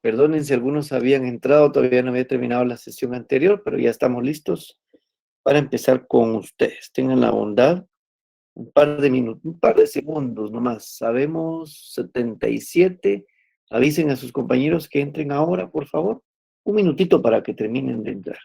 Perdonen si algunos habían entrado, todavía no había terminado la sesión anterior, pero ya estamos listos para empezar con ustedes. Tengan la bondad, un par de minutos, un par de segundos nomás. Sabemos 77. Avisen a sus compañeros que entren ahora, por favor. Un minutito para que terminen de entrar.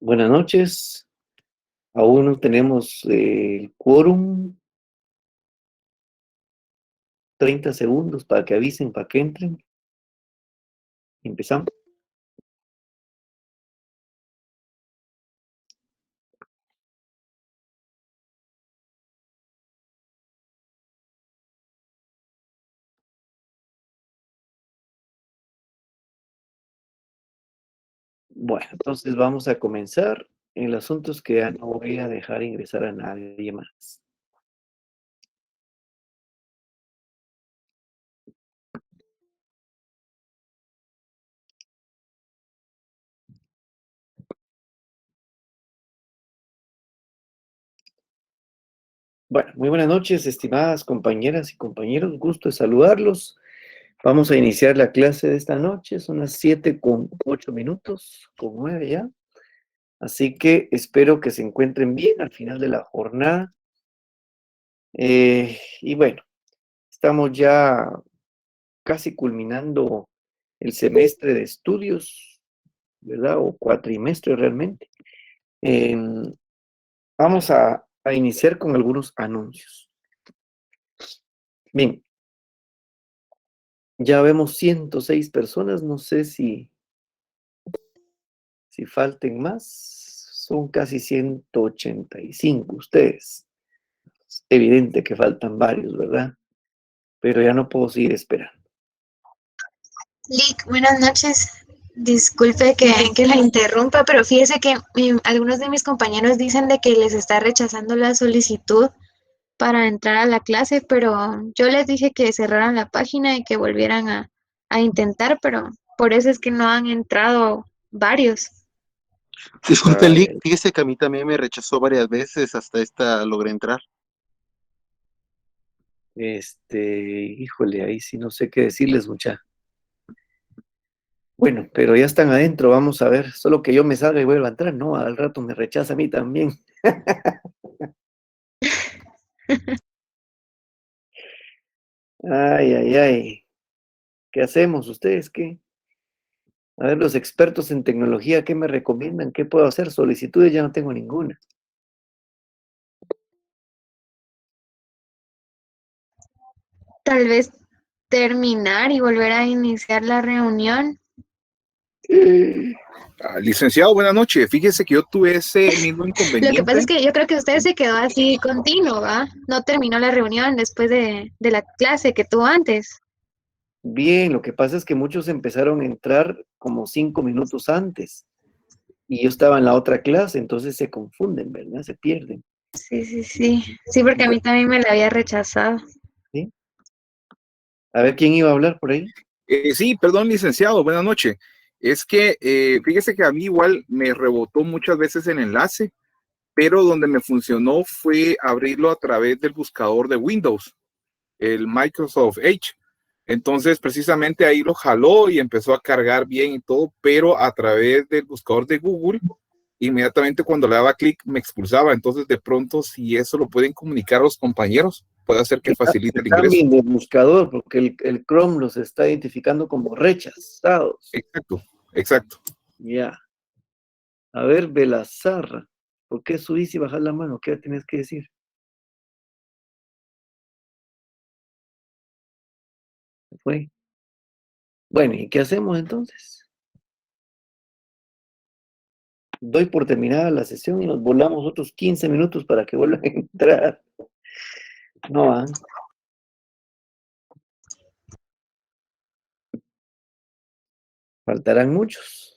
Buenas noches. Aún no tenemos el quórum. 30 segundos para que avisen, para que entren. Empezamos. Bueno, entonces vamos a comenzar. El asunto es que ya no voy a dejar ingresar a nadie más. Bueno, muy buenas noches, estimadas compañeras y compañeros. Gusto de saludarlos. Vamos a iniciar la clase de esta noche. Son las 7:08, con 9 ya. Así que espero que se encuentren bien al final de la jornada. Y bueno, estamos ya casi culminando el semestre de estudios, ¿verdad? O cuatrimestre realmente. Em, Vamos a iniciar con algunos anuncios. Bien, Ya vemos 106 personas, no sé si falten más. Son casi 185 ustedes. Es evidente que faltan varios, ¿verdad? Pero ya no puedo seguir esperando. Lick, buenas noches. Disculpe que la interrumpa, pero fíjese que algunos de mis compañeros dicen de que les está rechazando la solicitud para entrar a la clase, pero yo les dije que cerraran la página y que volvieran a intentar, pero por eso es que no han entrado varios. Disculpe, Ay, Lick, ay, fíjese que a mí también me rechazó varias veces, hasta esta logré entrar. híjole, ahí sí no sé qué decirles, mucha. Bueno, pero ya están adentro, vamos a ver. Solo que yo me salga y vuelva a entrar, no, al rato me rechaza a mí también. Ay, ay, ay. ¿Qué hacemos? ¿Ustedes qué? A ver, los expertos en tecnología, ¿qué me recomiendan? ¿Qué puedo hacer? Solicitudes ya no tengo ninguna. Tal vez terminar y volver a iniciar la reunión. Licenciado, buenas noches. Fíjese que yo tuve ese mismo Lo que pasa es inconveniente. que yo creo que usted se quedó así continuo, ¿va? No terminó la reunión después de la clase que tuvo antes. Bien, lo que pasa es que muchos empezaron a entrar como 5 minutos antes y yo estaba en la otra clase, entonces se confunden, ¿verdad? Se pierden. Sí, sí, sí. Sí, porque a mí Bueno, también me la había rechazado. ¿sí? A ver quién iba a hablar por ahí. Sí, perdón, licenciado, buenas noches. Es que fíjese que a mí igual me rebotó muchas veces el enlace, pero donde me funcionó fue abrirlo a través del buscador de Windows, el Microsoft Edge. Entonces, precisamente ahí lo jaló y empezó a cargar bien y todo, pero a través del buscador de Google, inmediatamente cuando le daba clic me expulsaba. Entonces, de pronto, si eso lo pueden comunicar a los compañeros, puede hacer que facilite el ingreso. Cambien de buscador porque el Chrome los está identificando como rechazados. Exacto, exacto. Ya. A ver, Belazar, ¿por qué subís y bajás la mano? ¿Qué tienes que decir? ¿Qué fue? Bueno, ¿y qué hacemos entonces? Doy por terminada la sesión y nos volamos otros 15 minutos para que vuelvan a entrar. No van. Faltarán muchos.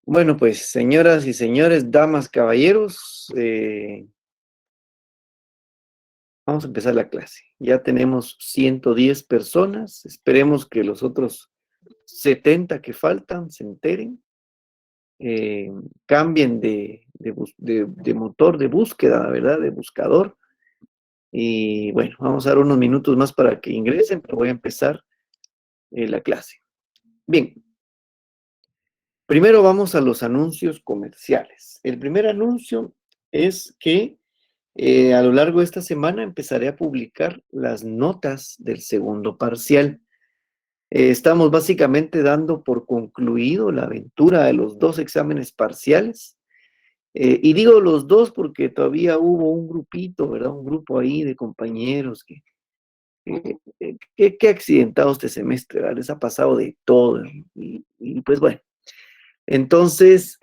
Bueno, pues, señoras y señores, damas, caballeros, vamos a empezar la clase. Ya tenemos 110 personas. Esperemos que los otros 70 que faltan se enteren. eh, Cambien de motor de búsqueda, ¿verdad? De buscador. Y bueno, vamos a dar unos minutos más para que ingresen, pero voy a empezar la clase. Bien, primero vamos a los anuncios comerciales. El primer anuncio es que a lo largo de esta semana empezaré a publicar las notas del segundo parcial. Estamos básicamente dando por concluido la aventura de los dos exámenes parciales. Y digo los dos porque todavía hubo un grupito, ¿verdad? Un grupo ahí de compañeros que accidentado este semestre, ¿verdad? Les ha pasado de todo. Y pues bueno, entonces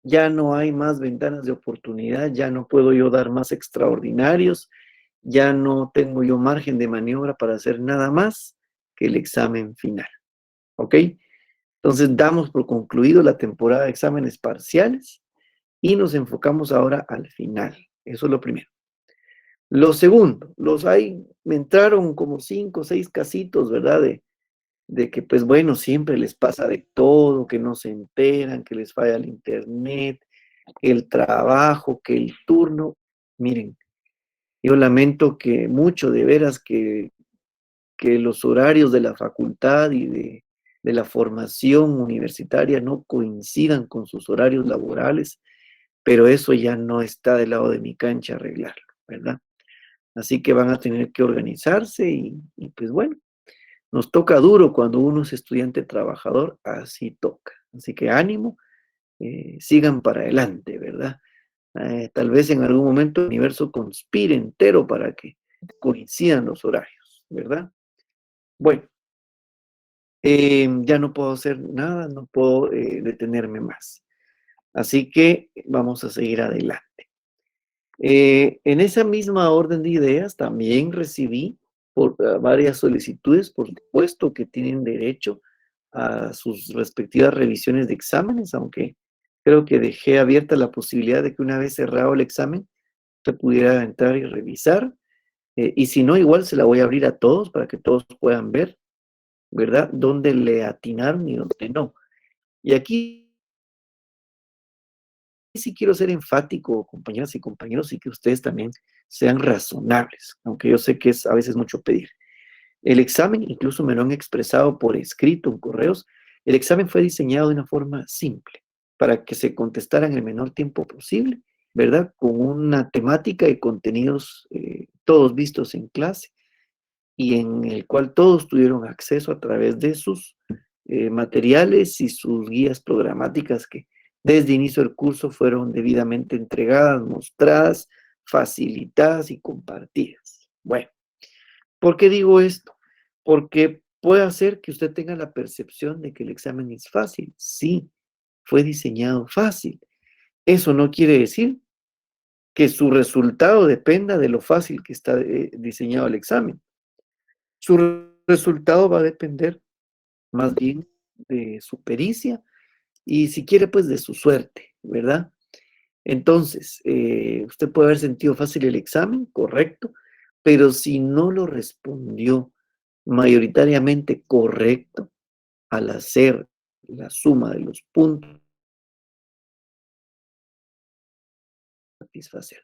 ya no hay más ventanas de oportunidad, ya no puedo yo dar más extraordinarios, ya no tengo yo margen de maniobra para hacer nada más que el examen final, ¿ok? Entonces damos por concluido la temporada de exámenes parciales y nos enfocamos ahora al final. Eso es lo primero. Lo segundo, me entraron como 5 o 6 casitos, ¿verdad? De que, pues bueno, siempre les pasa de todo, que no se enteran, que les falla el internet, que el trabajo, que el turno. Miren, yo lamento que mucho, de veras, que los horarios de la facultad y de la formación universitaria no coincidan con sus horarios laborales. pero eso ya no está del lado de mi cancha arreglarlo, ¿verdad? Así que van a tener que organizarse y pues bueno, nos toca duro cuando uno es estudiante trabajador, así toca. Así que ánimo, sigan para adelante, ¿verdad? Tal vez en algún momento el universo conspire entero para que coincidan los horarios, ¿verdad? Bueno, ya no puedo hacer nada, no puedo detenerme más. Así que vamos a seguir adelante. En esa misma orden de ideas también recibí varias solicitudes, por supuesto que tienen derecho a sus respectivas revisiones de exámenes, aunque creo que dejé abierta la posibilidad de que una vez cerrado el examen, se pudiera entrar y revisar, y si no, igual se la voy a abrir a todos para que todos puedan ver, ¿verdad? Dónde le atinaron y dónde no. Y aquí sí quiero ser enfático, compañeras y compañeros, y que ustedes también sean razonables, aunque yo sé que es a veces mucho pedir. El examen, incluso me lo han expresado por escrito en correos, el examen fue diseñado de una forma simple, para que se contestara en el menor tiempo posible, ¿verdad? Con una temática y contenidos todos vistos en clase y en el cual todos tuvieron acceso a través de sus materiales y sus guías programáticas que desde inicio del curso fueron debidamente entregadas, mostradas, facilitadas y compartidas. Bueno, ¿por qué digo esto? Porque puede hacer que usted tenga la percepción de que el examen es fácil. Sí, fue diseñado fácil. Eso no quiere decir que su resultado dependa de lo fácil que está diseñado el examen. Su resultado va a depender más bien de su pericia y si quiere, pues de su suerte, ¿verdad? Entonces, usted puede haber sentido fácil el examen, correcto, pero si no lo respondió mayoritariamente correcto al hacer la suma de los puntos, satisfacer.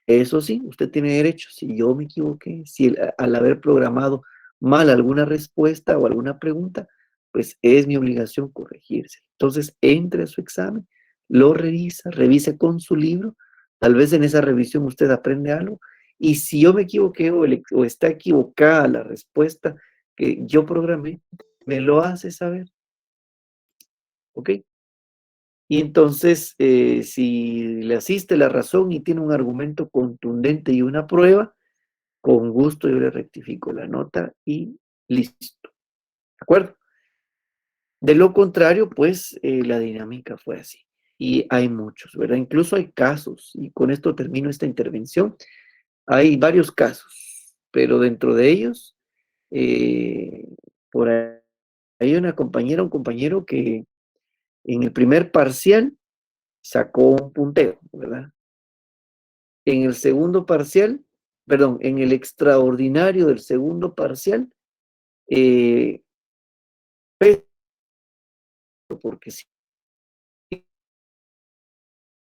Eso sí, usted tiene derecho. Si yo me equivoqué, si al haber programado mal alguna respuesta o alguna pregunta, pues es mi obligación corregirse. Entonces, entre a su examen, lo revisa, revise con su libro. Tal vez en esa revisión usted aprende algo. Y si yo me equivoqué o está equivocada la respuesta que yo programé, me lo hace saber. ¿Ok? Y entonces, si le asiste la razón y tiene un argumento contundente y una prueba, con gusto yo le rectifico la nota y listo. ¿De acuerdo? De lo contrario, pues la dinámica fue así. Y hay muchos, ¿verdad? Incluso hay casos, y con esto termino esta intervención. Hay varios casos, pero dentro de ellos, eh, por ahí hay una compañera, un compañero que en el primer parcial sacó un puntero, ¿verdad? En el segundo parcial, perdón, en el extraordinario del segundo parcial, eh, porque sí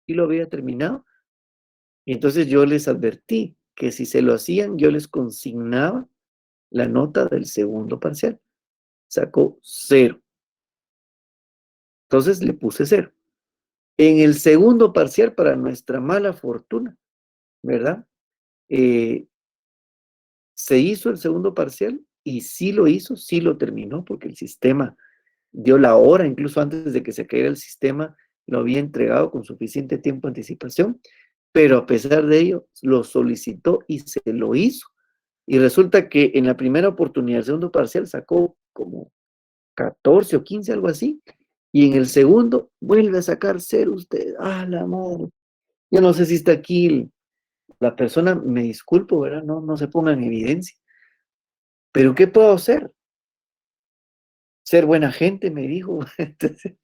lo había terminado, y entonces yo les advertí que si se lo hacían, yo les consignaba la nota del segundo parcial. Sacó 0. Entonces le puse 0. En el segundo parcial, para nuestra mala fortuna, ¿verdad? Se hizo el segundo parcial y sí lo hizo, sí lo terminó, porque el sistema dio la hora, incluso antes de que se cayera el sistema, lo había entregado con suficiente tiempo de anticipación, pero a pesar de ello, lo solicitó y se lo hizo. Y resulta que en la primera oportunidad, el segundo parcial, sacó como 14 o 15, algo así, y en el segundo vuelve a sacar 0 usted. ¡Ah, la madre! Yo no sé si está aquí la persona, me disculpo, ¿verdad? No se ponga en evidencia. Pero ¿qué puedo hacer? Ser buena gente, me dijo. Entonces,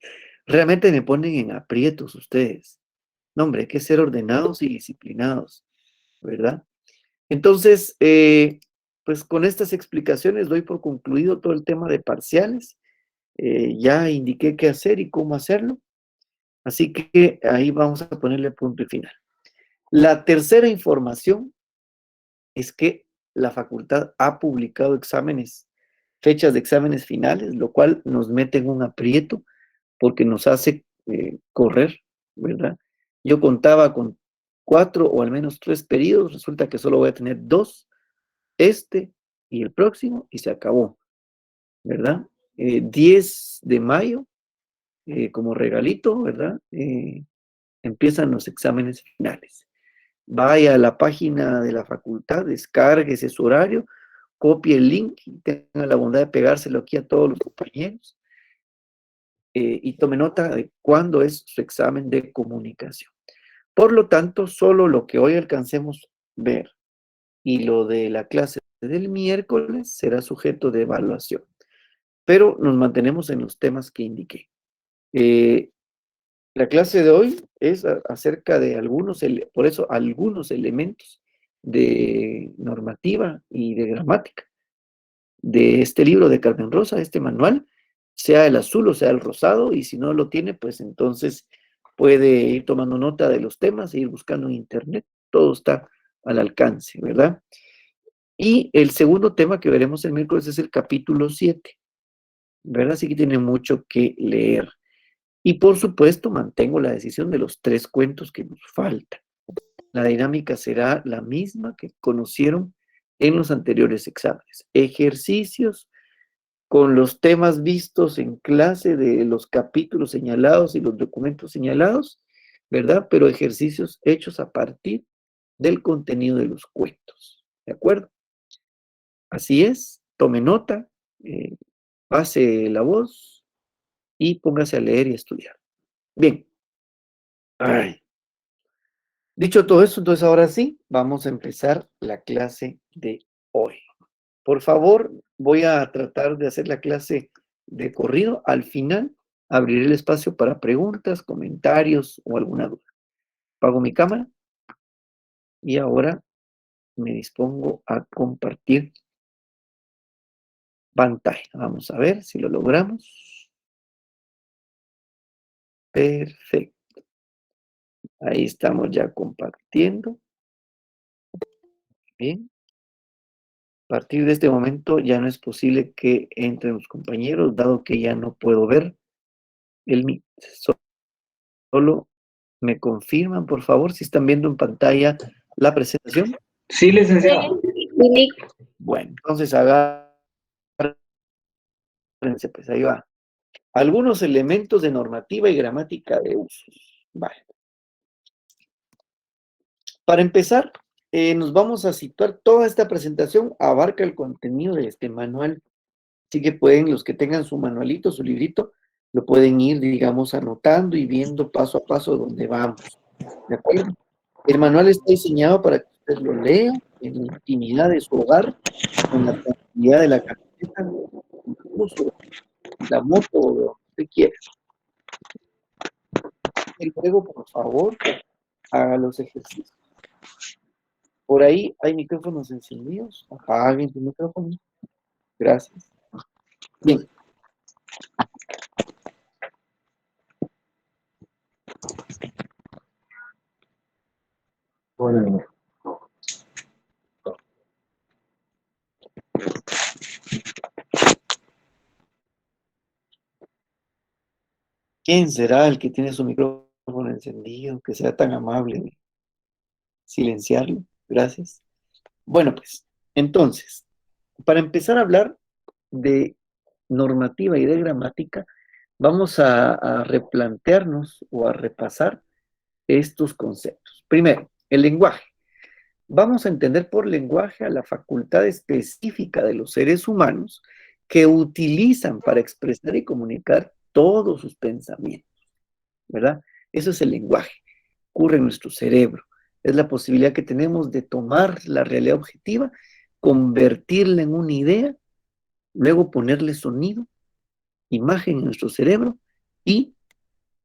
realmente me ponen en aprietos ustedes. No, hombre, hay que ser ordenados y disciplinados, ¿verdad? Entonces, pues con estas explicaciones doy por concluido todo el tema de parciales. Ya indiqué qué hacer y cómo hacerlo. Así que ahí vamos a ponerle punto y final. La tercera información es que la facultad ha publicado exámenes, fechas de exámenes finales, lo cual nos mete en un aprieto porque nos hace correr, ¿verdad? Yo contaba con 4 o al menos 3 periodos, resulta que solo voy a tener 2, este y el próximo, y se acabó, ¿verdad? 10 de mayo, como regalito, ¿verdad? Empiezan los exámenes finales. Vaya a la página de la facultad, descargue ese su horario, copie el link y tenga la bondad de pegárselo aquí a todos los compañeros y tome nota de cuándo es su examen de comunicación. Por lo tanto, solo lo que hoy alcancemos ver y lo de la clase del miércoles será sujeto de evaluación. Pero nos mantenemos en los temas que indiqué. La clase de hoy es acerca de por eso algunos elementos de normativa y de gramática de este libro de Carmen Rosa, este manual, sea el azul o sea el rosado, y si no lo tiene, pues entonces puede ir tomando nota de los temas e ir buscando en internet, todo está al alcance, ¿verdad? Y el segundo tema que veremos el miércoles es el capítulo 7, ¿verdad? Así que tiene mucho que leer. Y por supuesto, mantengo la decisión de los 3 cuentos que nos faltan. La dinámica será la misma que conocieron en los anteriores exámenes. Ejercicios con los temas vistos en clase de los capítulos señalados y los documentos señalados, ¿verdad? Pero ejercicios hechos a partir del contenido de los cuentos, ¿de acuerdo? Así es, tome nota, pase la voz y póngase a leer y a estudiar. Bien. Ay. Dicho todo eso, entonces ahora sí, vamos a empezar la clase de hoy. Por favor, voy a tratar de hacer la clase de corrido. Al final, abriré el espacio para preguntas, comentarios o alguna duda. Apago mi cámara y ahora me dispongo a compartir pantalla. Vamos a ver si lo logramos. Perfecto. Ahí estamos ya compartiendo. Bien. A partir de este momento ya no es posible que entren los compañeros, dado que ya no puedo ver el Meet. Solo me confirman, por favor, si están viendo en pantalla la presentación. Sí, licenciado. Bueno, entonces agárrense, pues ahí va. Algunos elementos de normativa y gramática de usos. Vale. Para empezar, nos vamos a situar, toda esta presentación abarca el contenido de este manual. Así que pueden, los que tengan su manualito, su librito, lo pueden ir, digamos, anotando y viendo paso a paso dónde vamos. ¿De acuerdo? El manual está diseñado para que usted lo lea en la intimidad de su hogar, con la tranquilidad de la carpeta, incluso la moto o donde usted quiera. Y luego, por favor, haga los ejercicios. Por ahí hay micrófonos encendidos. Apaguen su micrófono. Gracias. Bien. Bueno. ¿Quién será el que tiene su micrófono encendido? Que sea tan amable de silenciarlo. Gracias. Bueno, pues, entonces, para empezar a hablar de normativa y de gramática, vamos a replantearnos o a repasar estos conceptos. Primero, el lenguaje. Vamos a entender por lenguaje a la facultad específica de los seres humanos que utilizan para expresar y comunicar todos sus pensamientos, ¿verdad? Eso es el lenguaje. Ocurre en nuestro cerebro. Es la posibilidad que tenemos de tomar la realidad objetiva, convertirla en una idea, luego ponerle sonido, imagen en nuestro cerebro y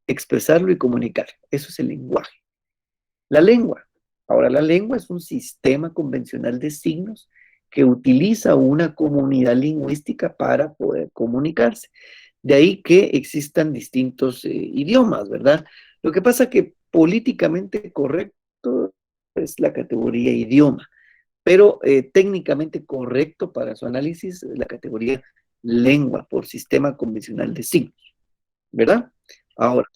expresarlo y comunicar. Eso es el lenguaje. La lengua. Ahora, la lengua es un sistema convencional de signos que utiliza una comunidad lingüística para poder comunicarse. De ahí que existan distintos idiomas, ¿verdad? Lo que pasa que políticamente correcto es la categoría idioma, pero técnicamente correcto para su análisis es la categoría lengua por sistema convencional de signos, ¿verdad? Ahora,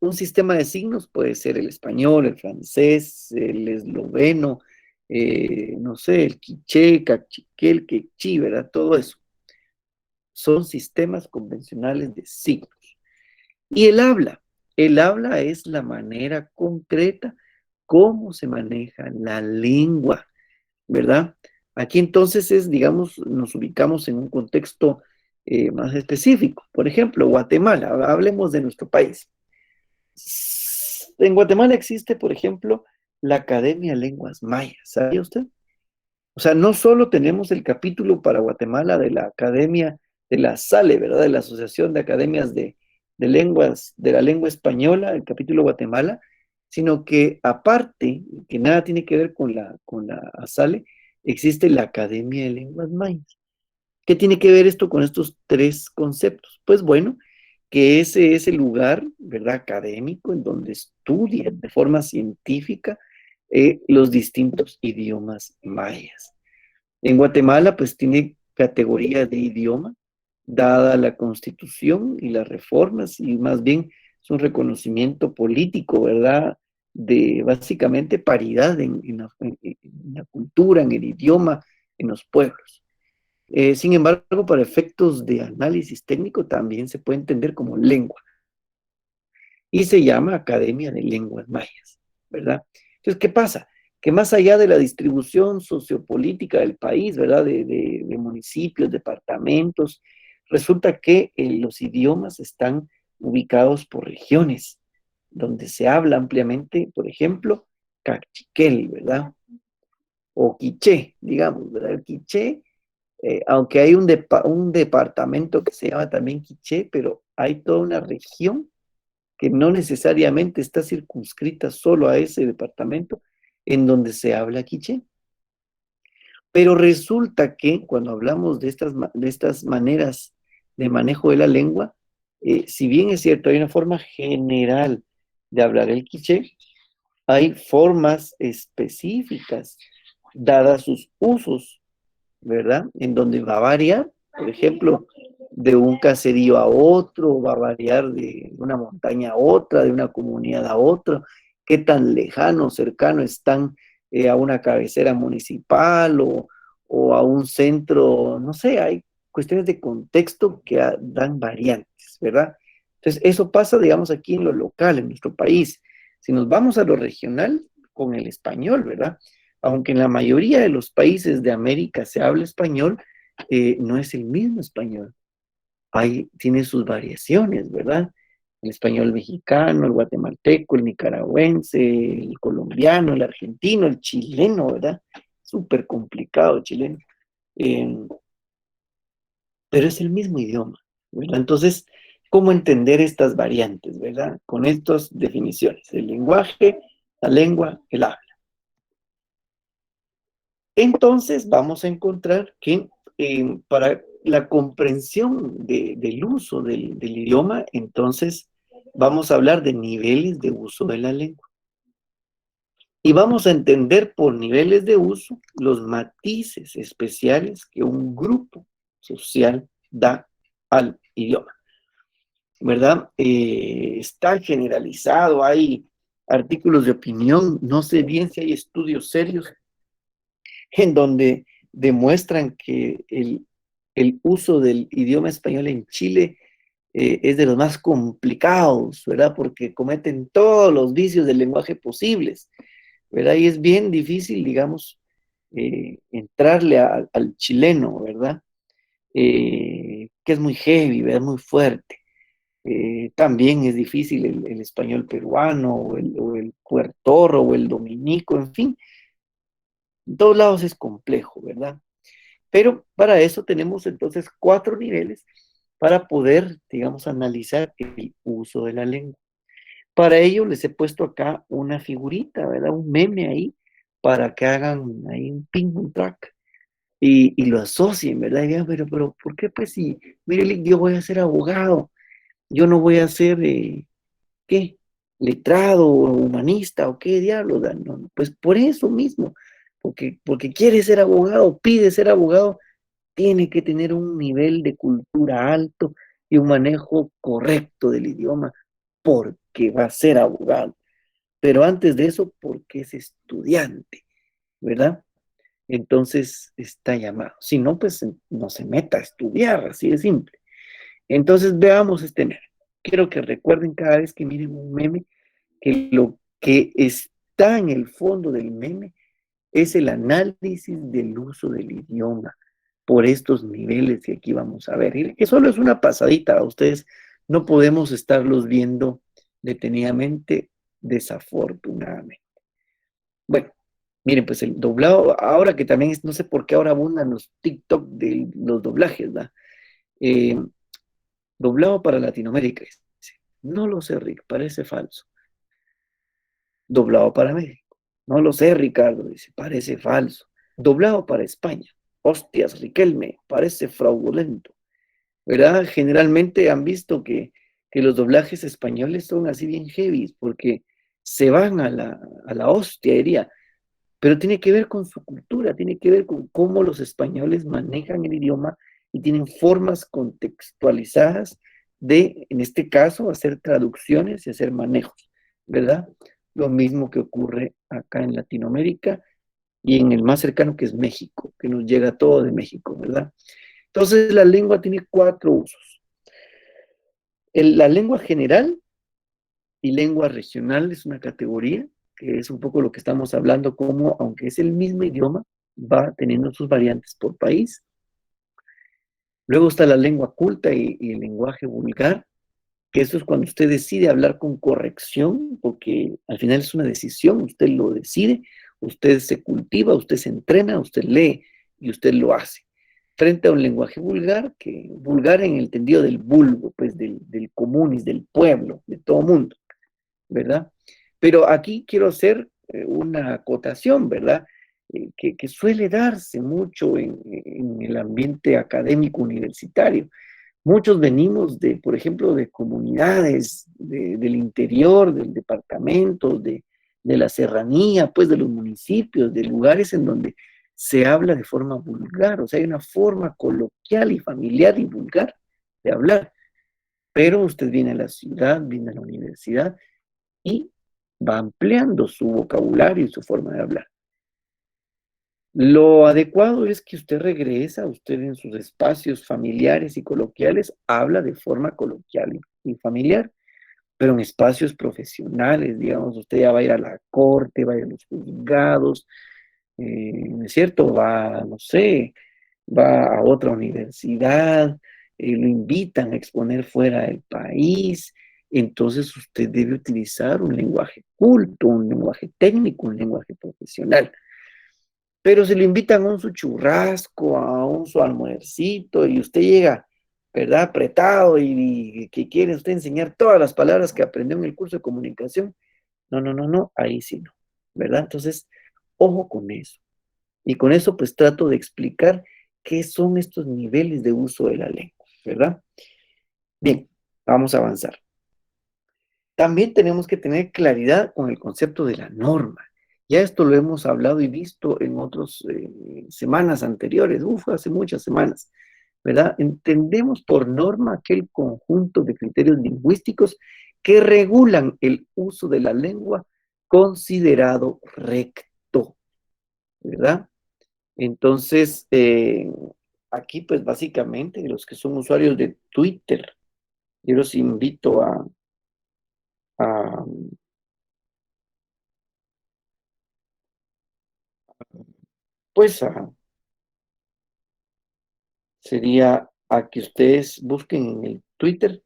un sistema de signos puede ser el español, el francés, el esloveno, no sé, el quiché, cachiquel, quechí, ¿verdad? Todo eso son sistemas convencionales de signos. Y el habla es la manera concreta cómo se maneja la lengua, ¿verdad? Aquí entonces es, digamos, nos ubicamos en un contexto más específico. Por ejemplo, Guatemala, hablemos de nuestro país. En Guatemala existe, por ejemplo, la Academia de Lenguas Mayas, ¿sabía usted? O sea, no solo tenemos el capítulo para Guatemala de la Academia de la SALE, ¿verdad? De la Asociación de Academias de Lenguas, de la Lengua Española, el capítulo Guatemala, sino que aparte, que nada tiene que ver con la SALE, existe la Academia de Lenguas Mayas. ¿Qué tiene que ver esto con estos tres conceptos? Pues bueno, que ese es el lugar, ¿verdad? Académico en donde estudian de forma científica los distintos idiomas mayas. En Guatemala, pues tiene categoría de idioma, dada la constitución y las reformas, y más bien es un reconocimiento político, ¿verdad? De básicamente paridad en la cultura, en el idioma, en los pueblos. Sin embargo, para efectos de análisis técnico también se puede entender como lengua y se llama Academia de Lenguas Mayas, ¿verdad? Entonces, ¿qué pasa? Que más allá de la distribución sociopolítica del país, ¿verdad? De municipios, departamentos, resulta que los idiomas están ubicados por regiones, donde se habla ampliamente, por ejemplo, cachiquel, ¿verdad? O quiché, digamos, ¿verdad? El quiché, aunque hay un departamento que se llama también quiché, pero hay toda una región que no necesariamente está circunscrita solo a ese departamento en donde se habla quiché. Pero resulta que cuando hablamos de estas maneras de manejo de la lengua, si bien es cierto, hay una forma general de hablar el quiché, hay formas específicas dadas sus usos, ¿verdad? En donde va a variar, por ejemplo, de un caserío a otro, va a variar de una montaña a otra, de una comunidad a otra, qué tan lejano, cercano están a una cabecera municipal o a un centro, no sé, hay cuestiones de contexto que dan variantes, ¿verdad? Entonces, eso pasa, digamos, aquí en lo local, en nuestro país. Si nos vamos a lo regional, con el español, ¿verdad? Aunque en la mayoría de los países de América se habla español, no es el mismo español. Tiene sus variaciones, ¿verdad? El español mexicano, el guatemalteco, el nicaragüense, el colombiano, el argentino, el chileno, ¿verdad? Súper complicado el chileno. Eh, pero es el mismo idioma, ¿verdad? Entonces, ¿cómo entender estas variantes, ¿verdad? Con estas definiciones, el lenguaje, la lengua, el habla. Entonces vamos a encontrar que para la comprensión del uso del idioma, entonces vamos a hablar de niveles de uso de la lengua. Y vamos a entender por niveles de uso los matices especiales que un grupo social da al idioma, ¿verdad? Está generalizado, hay artículos de opinión, no sé bien si hay estudios serios en donde demuestran que el uso del idioma español en Chile es de los más complicados, ¿verdad? Porque cometen todos los vicios del lenguaje posibles, ¿verdad? Y es bien difícil, digamos, entrarle al chileno, ¿verdad? Que es muy heavy, ¿verdad? Muy fuerte. También es difícil el español peruano, o el puertorro, o el dominico, en fin. En todos lados es complejo, ¿verdad? Pero para eso tenemos entonces 4 niveles para poder, digamos, analizar el uso de la lengua. Para ello les he puesto acá una figurita, ¿verdad? Un meme ahí para que hagan ahí un ping, un track y lo asocien, ¿verdad? Y digan, pero, ¿por qué? Pues si, mire, Lick, yo voy a ser abogado, yo no voy a ser, ¿qué? Letrado o humanista o qué diablos, no, no, pues por eso mismo, porque quiere ser abogado, pide ser abogado, tiene que tener un nivel de cultura alto y un manejo correcto del idioma porque va a ser abogado, pero antes de eso porque es estudiante, ¿verdad? Entonces está llamado. Si no, pues no se meta a estudiar, así de simple. Entonces veamos este meme. Quiero que recuerden cada vez que miren un meme que lo que está en el fondo del meme es el análisis del uso del idioma por estos niveles que aquí vamos a ver. Y que solo es una pasadita, a ustedes no podemos estarlos viendo detenidamente, desafortunadamente. Bueno, miren, pues el doblado, ahora que también no sé por qué ahora abundan los TikTok de los doblajes, ¿verdad? Eh, Doblado para Latinoamérica. No lo sé, Rick, parece falso. Doblado para México. No lo sé, Ricardo, dice, parece falso. Doblado para España. Hostias, Riquelme, parece fraudulento. ¿Verdad? Generalmente han visto que los doblajes españoles son así bien heavy, porque se van a la hostia, diría. Pero tiene que ver con su cultura, tiene que ver con cómo los españoles manejan el idioma y tienen formas contextualizadas de, en este caso, hacer traducciones y hacer manejos, ¿verdad? Lo mismo que ocurre acá en Latinoamérica y en el más cercano que es México, que nos llega todo de México, ¿verdad? Entonces la lengua tiene 4 usos. La lengua general y lengua regional es una categoría que es un poco lo que estamos hablando, como aunque es el mismo idioma, va teniendo sus variantes por país. Luego está la lengua culta y el lenguaje vulgar, que eso es cuando usted decide hablar con corrección, porque al final es una decisión, usted lo decide, usted se cultiva, usted se entrena, usted lee y usted lo hace. Frente a un lenguaje vulgar, que vulgar en el entendido del vulgo, pues del comunis, del pueblo, de todo mundo, ¿verdad? Pero aquí quiero hacer una acotación, ¿verdad? Que suele darse mucho en el ambiente académico universitario. Muchos venimos de, por ejemplo, de comunidades del interior, del departamento, de la serranía, pues de los municipios, de lugares en donde se habla de forma vulgar, o sea, hay una forma coloquial y familiar y vulgar de hablar. Pero usted viene a la ciudad, viene a la universidad y va ampliando su vocabulario y su forma de hablar. Lo adecuado es que usted regresa, usted en sus espacios familiares y coloquiales habla de forma coloquial y familiar, pero en espacios profesionales, digamos, usted ya va a ir a la corte, va a ir a los juzgados, ¿no es cierto? Va, no sé, va a otra universidad, lo invitan a exponer fuera del país, entonces usted debe utilizar un lenguaje culto, un lenguaje técnico, un lenguaje profesional. Pero si lo invitan a un su churrasco, a un su almuercito, y usted llega, ¿verdad? Apretado y que quiere usted enseñar todas las palabras que aprendió en el curso de comunicación, no, no, no, no, ahí sí no, ¿verdad? Entonces, ojo con eso. Y con eso pues trato de explicar qué son estos niveles de uso de la lengua, ¿verdad? Bien, vamos a avanzar. También tenemos que tener claridad con el concepto de la norma. Ya esto lo hemos hablado y visto en otras semanas anteriores, hace muchas semanas, ¿verdad? Entendemos por norma aquel conjunto de criterios lingüísticos que regulan el uso de la lengua considerado recto, ¿verdad? Entonces, aquí pues básicamente los que son usuarios de Twitter, yo los invito a pues sería a que ustedes busquen en el Twitter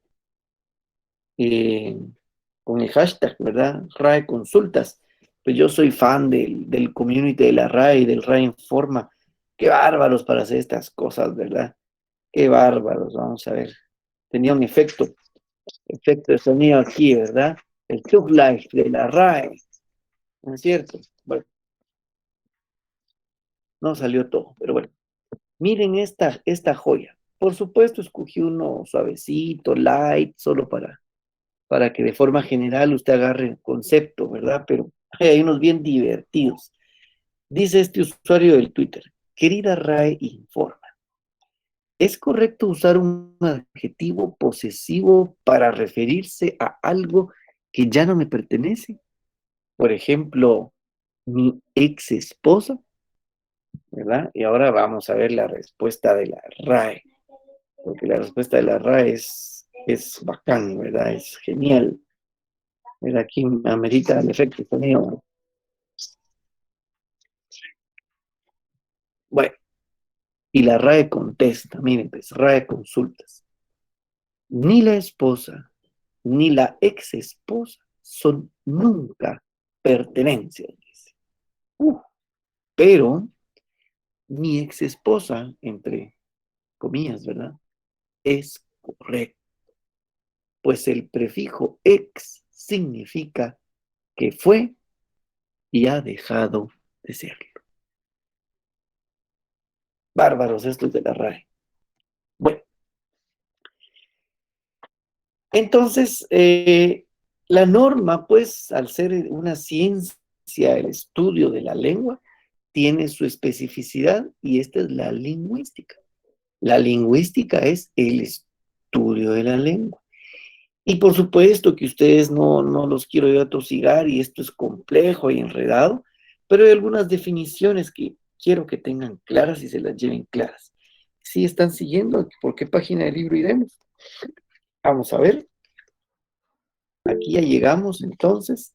eh, con el hashtag, ¿verdad? RAE Consultas. Pues yo soy fan del community de la RAE y del RAE Informa. Qué bárbaros para hacer estas cosas, ¿verdad? Qué bárbaros, vamos a ver. Tenía un efecto de sonido aquí, ¿verdad? El Tug Life de la RAE, ¿no es cierto? Bueno, no salió todo, pero bueno. Miren esta joya. Por supuesto, escogí uno suavecito, light, solo para que de forma general usted agarre el concepto, ¿verdad? Pero hay unos bien divertidos. Dice este usuario del Twitter, querida RAE Informa, ¿Es correcto usar un adjetivo posesivo para referirse a algo que ya no me pertenece? Por ejemplo, mi ex esposa, ¿verdad? Y ahora vamos a ver la respuesta de la RAE, porque la respuesta de la RAE es bacán, ¿verdad? Es genial. ¿Verdad? Aquí amerita el efecto sonido. Bueno, y la RAE contesta, miren, pues, RAE consultas. Ni la esposa ni la ex esposa son nunca pertenencias, dice. Pero mi ex esposa, entre comillas, ¿verdad? Es correcto, pues el prefijo ex significa que fue y ha dejado de serlo. Bárbaros estos de la RAE. Bueno, entonces, la norma, pues, al ser una ciencia, el estudio de la lengua, tiene su especificidad y esta es la lingüística. La lingüística es el estudio de la lengua. Y por supuesto que ustedes no los quiero yo atosigar y esto es complejo y enredado, pero hay algunas definiciones que quiero que tengan claras y se las lleven claras. ¿Sí están siguiendo? ¿Por qué página del libro iremos? Vamos a ver. Aquí ya llegamos entonces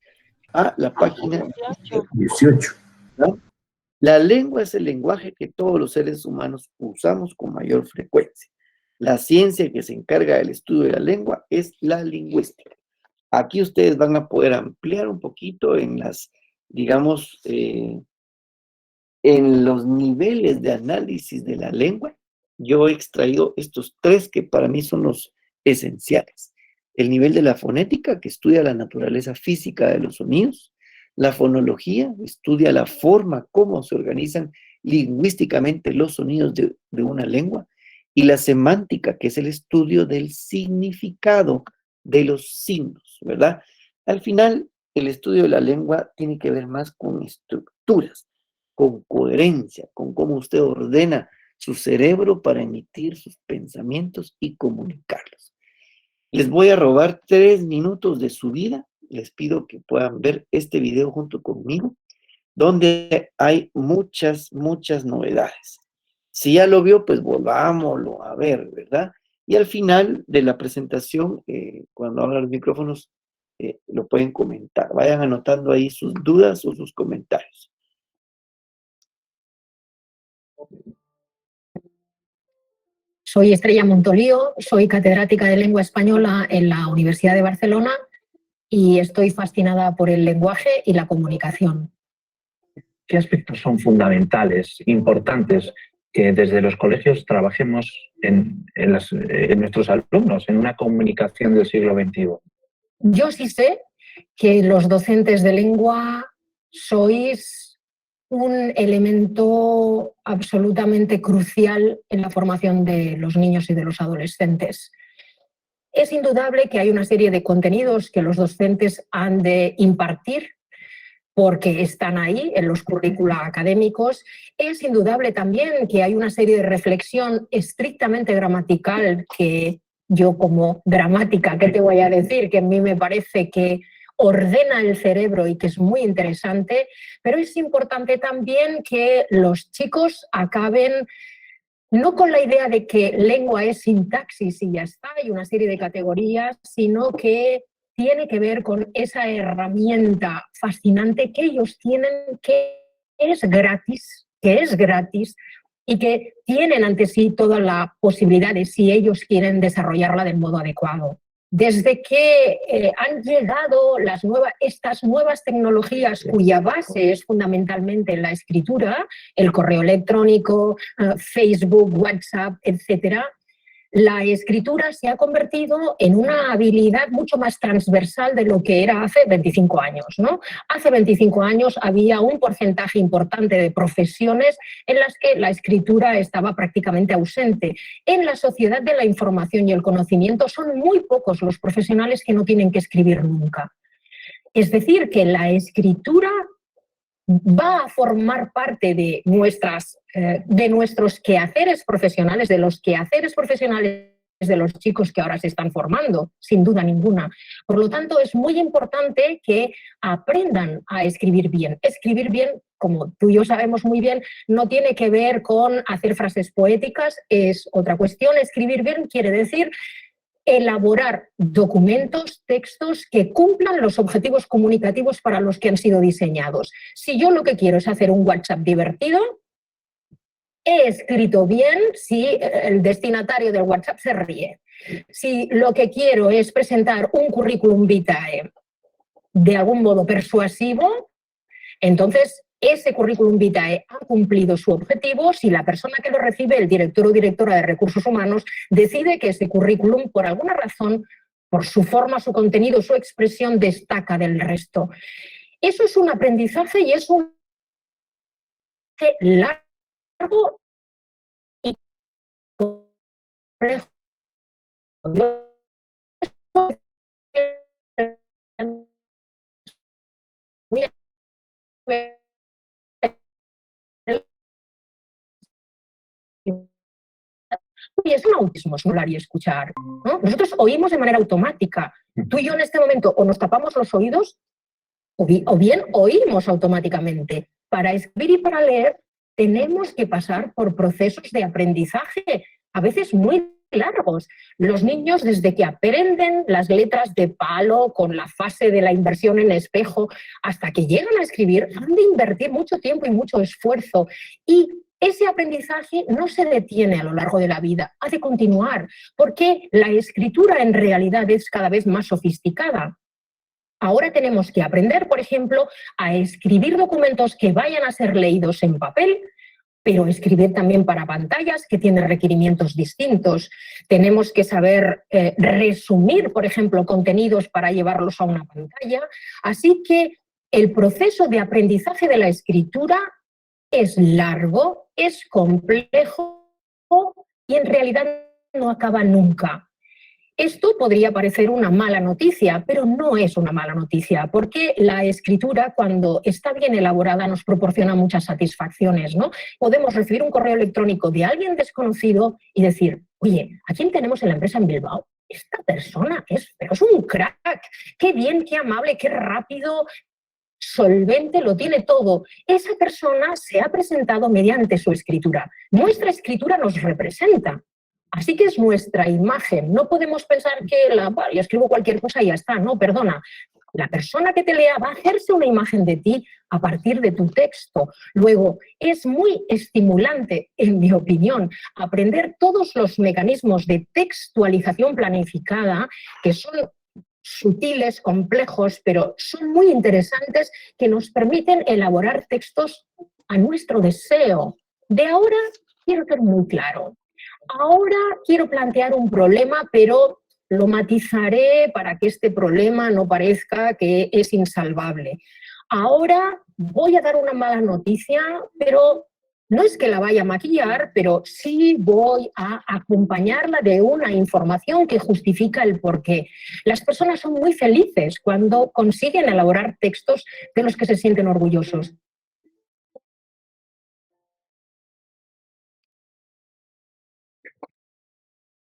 a la página 18. ¿No? La lengua es el lenguaje que todos los seres humanos usamos con mayor frecuencia. La ciencia que se encarga del estudio de la lengua es la lingüística. Aquí ustedes van a poder ampliar un poquito en las, digamos, en los niveles de análisis de la lengua. Yo he extraído estos tres que para mí son los esenciales. El nivel de la fonética, que estudia la naturaleza física de los sonidos. La fonología, estudia la forma, cómo se organizan lingüísticamente los sonidos de una lengua. Y la semántica, que es el estudio del significado de los signos, ¿verdad? Al final, el estudio de la lengua tiene que ver más con estructuras, con coherencia, con cómo usted ordena su cerebro para emitir sus pensamientos y comunicarlos. Les voy a robar 3 minutos de su vida. Les pido que puedan ver este video junto conmigo, donde hay muchas novedades. Si ya lo vio, pues volvámoslo a ver, ¿verdad? Y al final de la presentación, cuando abran los micrófonos, lo pueden comentar. Vayan anotando ahí sus dudas o sus comentarios. Soy Estrella Montolío, soy catedrática de lengua española en la Universidad de Barcelona y estoy fascinada por el lenguaje y la comunicación. ¿Qué aspectos son fundamentales, importantes, que desde los colegios trabajemos en nuestros alumnos, en una comunicación del siglo XXI? Yo sí sé que los docentes de lengua sois un elemento absolutamente crucial en la formación de los niños y de los adolescentes. Es indudable que hay una serie de contenidos que los docentes han de impartir porque están ahí en los currícula académicos. Es indudable también que hay una serie de reflexión estrictamente gramatical que yo como gramática, ¿qué te voy a decir? Que a mí me parece que ordena el cerebro y que es muy interesante, pero es importante también que los chicos acaben no con la idea de que lengua es sintaxis y ya está, hay una serie de categorías, sino que tiene que ver con esa herramienta fascinante que ellos tienen, que es gratis y que tienen ante sí toda la posibilidad de si ellos quieren desarrollarla del modo adecuado. Desde que han llegado estas nuevas tecnologías cuya base es fundamentalmente la escritura, el correo electrónico, Facebook, WhatsApp, etcétera, la escritura se ha convertido en una habilidad mucho más transversal de lo que era hace 25 años, ¿no? Hace 25 años había un porcentaje importante de profesiones en las que la escritura estaba prácticamente ausente. En la sociedad de la información y el conocimiento son muy pocos los profesionales que no tienen que escribir nunca. Es decir, que la escritura va a formar parte de nuestros quehaceres profesionales, de los quehaceres profesionales de los chicos que ahora se están formando, sin duda ninguna. Por lo tanto, es muy importante que aprendan a escribir bien. Escribir bien, como tú y yo sabemos muy bien, no tiene que ver con hacer frases poéticas, es otra cuestión. Escribir bien quiere decir elaborar documentos, textos que cumplan los objetivos comunicativos para los que han sido diseñados. Si yo lo que quiero es hacer un WhatsApp divertido, he escrito bien si el destinatario del WhatsApp se ríe. Si lo que quiero es presentar un currículum vitae de algún modo persuasivo, entonces ese currículum vitae ha cumplido su objetivo si la persona que lo recibe, el director o directora de recursos humanos, decide que ese currículum, por alguna razón, por su forma, su contenido, su expresión, destaca del resto. Eso es un aprendizaje y es un largo y complejo. Y es un autismo hablar y escuchar, ¿no? Nosotros oímos de manera automática. Tú y yo en este momento o nos tapamos los oídos o bien oímos automáticamente. Para escribir y para leer tenemos que pasar por procesos de aprendizaje, a veces muy largos. Los niños, desde que aprenden las letras de palo con la fase de la inversión en espejo, hasta que llegan a escribir, han de invertir mucho tiempo y mucho esfuerzo. Y ese aprendizaje no se detiene a lo largo de la vida, ha de continuar, porque la escritura en realidad es cada vez más sofisticada. Ahora tenemos que aprender, por ejemplo, a escribir documentos que vayan a ser leídos en papel, pero escribir también para pantallas que tienen requerimientos distintos. Tenemos que saber resumir, por ejemplo, contenidos para llevarlos a una pantalla. Así que el proceso de aprendizaje de la escritura es largo, es complejo y en realidad no acaba nunca. Esto podría parecer una mala noticia, pero no es una mala noticia, porque la escritura, cuando está bien elaborada, nos proporciona muchas satisfacciones, ¿no? Podemos recibir un correo electrónico de alguien desconocido y decir, oye, ¿a quién tenemos en la empresa en Bilbao? Esta persona pero es un crack, qué bien, qué amable, qué rápido, solvente, lo tiene todo. Esa persona se ha presentado mediante su escritura. Nuestra escritura nos representa. Así que es nuestra imagen. No podemos pensar que yo escribo cualquier cosa y ya está. No, perdona. La persona que te lea va a hacerse una imagen de ti a partir de tu texto. Luego, es muy estimulante, en mi opinión, aprender todos los mecanismos de textualización planificada, que son sutiles, complejos, pero son muy interesantes, que nos permiten elaborar textos a nuestro deseo. De ahora quiero ser muy claro. Ahora quiero plantear un problema, pero lo matizaré para que este problema no parezca que es insalvable. Ahora voy a dar una mala noticia, pero no es que la vaya a maquillar, pero sí voy a acompañarla de una información que justifica el porqué. Las personas son muy felices cuando consiguen elaborar textos de los que se sienten orgullosos.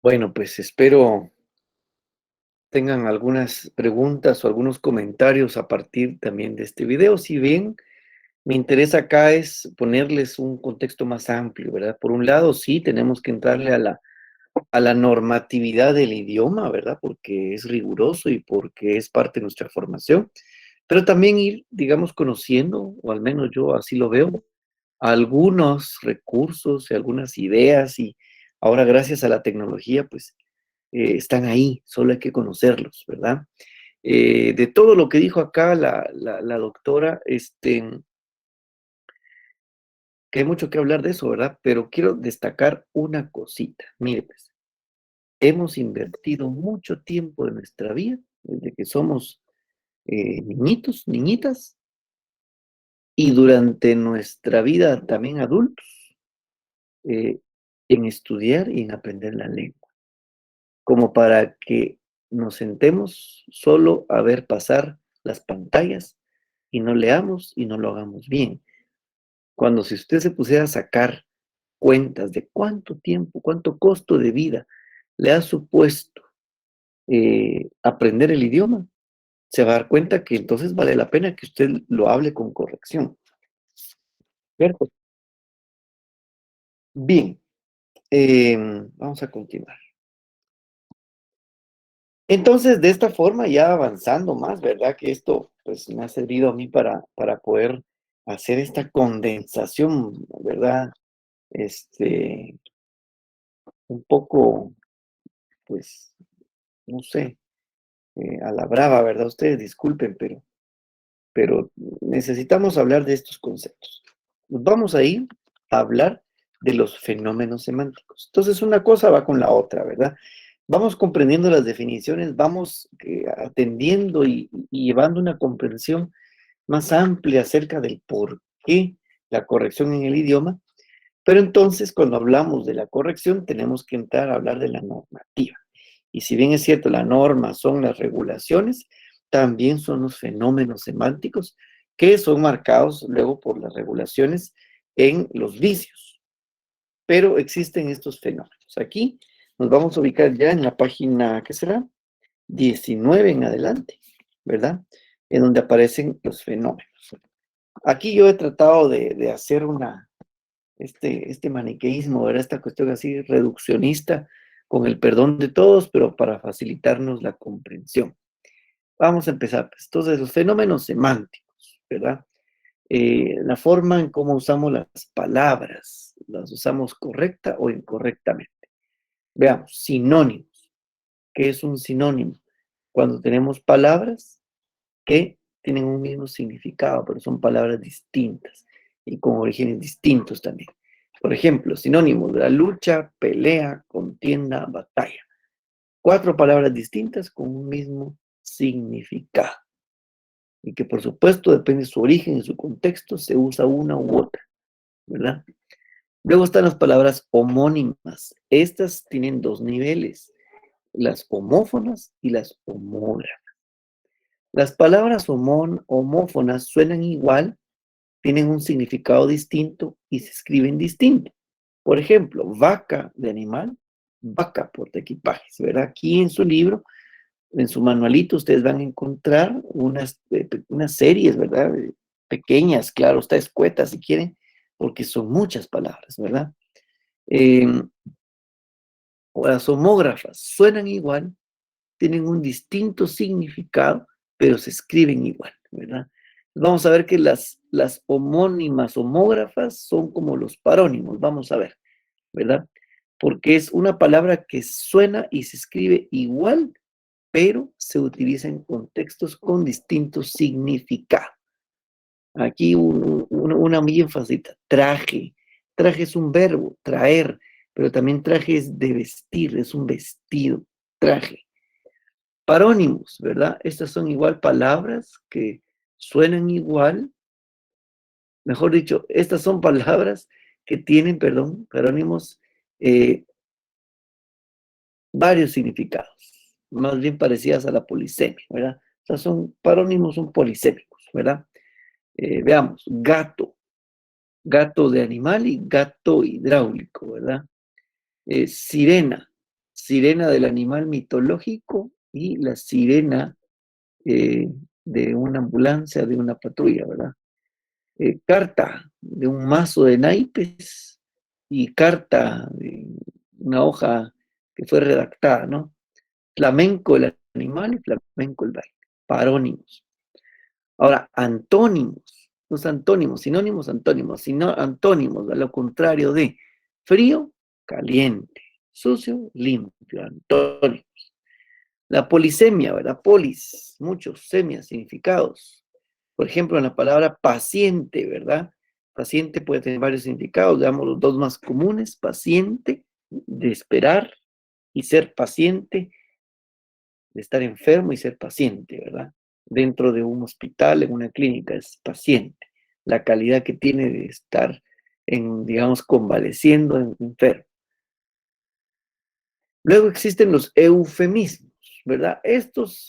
Bueno, pues espero tengan algunas preguntas o algunos comentarios a partir también de este video. Si bien mi interés acá es ponerles un contexto más amplio, ¿verdad? Por un lado, sí, tenemos que entrarle a la normatividad del idioma, ¿verdad? Porque es riguroso y porque es parte de nuestra formación, pero también ir, digamos, conociendo, o al menos yo así lo veo, algunos recursos y algunas ideas, y ahora gracias a la tecnología, pues están ahí, solo hay que conocerlos, ¿verdad? De todo lo que dijo acá la doctora, que hay mucho que hablar de eso, ¿verdad? Pero quiero destacar una cosita. Mire, pues, hemos invertido mucho tiempo de nuestra vida, desde que somos niñitos, niñitas, y durante nuestra vida también adultos, eh, en estudiar y en aprender la lengua, como para que nos sentemos solo a ver pasar las pantallas y no leamos y no lo hagamos bien. Cuando si usted se pusiera a sacar cuentas de cuánto tiempo, cuánto costo de vida le ha supuesto aprender el idioma, se va a dar cuenta que entonces vale la pena que usted lo hable con corrección. ¿Cierto? Bien, vamos a continuar. Entonces, de esta forma, ya avanzando más, ¿verdad? Que esto pues me ha servido a mí para poder hacer esta condensación, ¿verdad? Un poco, pues, no sé, a la brava, ¿verdad? Ustedes disculpen, pero necesitamos hablar de estos conceptos. Nos vamos a ir a hablar de los fenómenos semánticos. Entonces, una cosa va con la otra, ¿verdad? Vamos comprendiendo las definiciones, vamos atendiendo y llevando una comprensión más amplia acerca del por qué la corrección en el idioma. Pero entonces, cuando hablamos de la corrección, tenemos que entrar a hablar de la normativa. Y si bien es cierto, la norma son las regulaciones, también son los fenómenos semánticos que son marcados luego por las regulaciones en los vicios. Pero existen estos fenómenos. Aquí nos vamos a ubicar ya en la página, ¿qué será? 19 en adelante, ¿verdad? En donde aparecen los fenómenos. Aquí yo he tratado de hacer este maniqueísmo, ¿verdad? Esta cuestión así reduccionista, con el perdón de todos, pero para facilitarnos la comprensión. Vamos a empezar, pues. Entonces, los fenómenos semánticos, ¿verdad? La forma en cómo usamos las palabras, las usamos correcta o incorrectamente. Veamos, sinónimos. ¿Qué es un sinónimo? Cuando tenemos palabras que tienen un mismo significado, pero son palabras distintas y con orígenes distintos también. Por ejemplo, sinónimos de la lucha, pelea, contienda, batalla. 4 palabras distintas con un mismo significado. Y que por supuesto depende de su origen y su contexto, se usa una u otra, ¿verdad? Luego están las palabras homónimas. Estas tienen 2 niveles, las homófonas y las homógrafas. Las palabras homófonas suenan igual, tienen un significado distinto y se escriben distinto. Por ejemplo, vaca de animal, vaca portaequipajes, ¿verdad? Aquí en su libro, en su manualito, ustedes van a encontrar unas series, ¿verdad? Pequeñas, claro, está escueta si quieren, porque son muchas palabras, ¿verdad? Las homógrafas suenan igual, tienen un distinto significado, pero se escriben igual, ¿verdad? Vamos a ver que las homónimas homógrafas son como los parónimos, vamos a ver, ¿verdad? Porque es una palabra que suena y se escribe igual, pero se utiliza en contextos con distintos significados. Aquí una muy enfática, traje. Traje es un verbo, traer, pero también traje es de vestir, es un vestido, traje. Parónimos, ¿verdad? Estas son igual palabras que suenan igual. Mejor dicho, estas son palabras que tienen, perdón, parónimos, varios significados, más bien parecidas a la polisemia, ¿verdad? O sea, son parónimos, son polisémicos, ¿verdad? Veamos, gato, gato de animal y gato hidráulico, ¿verdad? Sirena, sirena del animal mitológico y la sirena de una ambulancia, de una patrulla, ¿verdad? Carta de un mazo de naipes y carta de una hoja que fue redactada, ¿no? Flamenco el animal y flamenco el baile. Parónimos. Ahora, antónimos. Los antónimos, sinónimos, antónimos. Antónimos, a lo contrario de frío, caliente. Sucio, limpio. Antónimos. La polisemia, ¿verdad? Polis, muchos, semia, significados. Por ejemplo, en la palabra paciente, ¿verdad? Paciente puede tener varios significados, digamos los 2 más comunes, paciente, de esperar, y ser paciente, de estar enfermo y ser paciente, ¿verdad? Dentro de un hospital, en una clínica, es paciente. La calidad que tiene de estar digamos, convaleciendo, enfermo. Luego existen los eufemismos, ¿verdad? Estos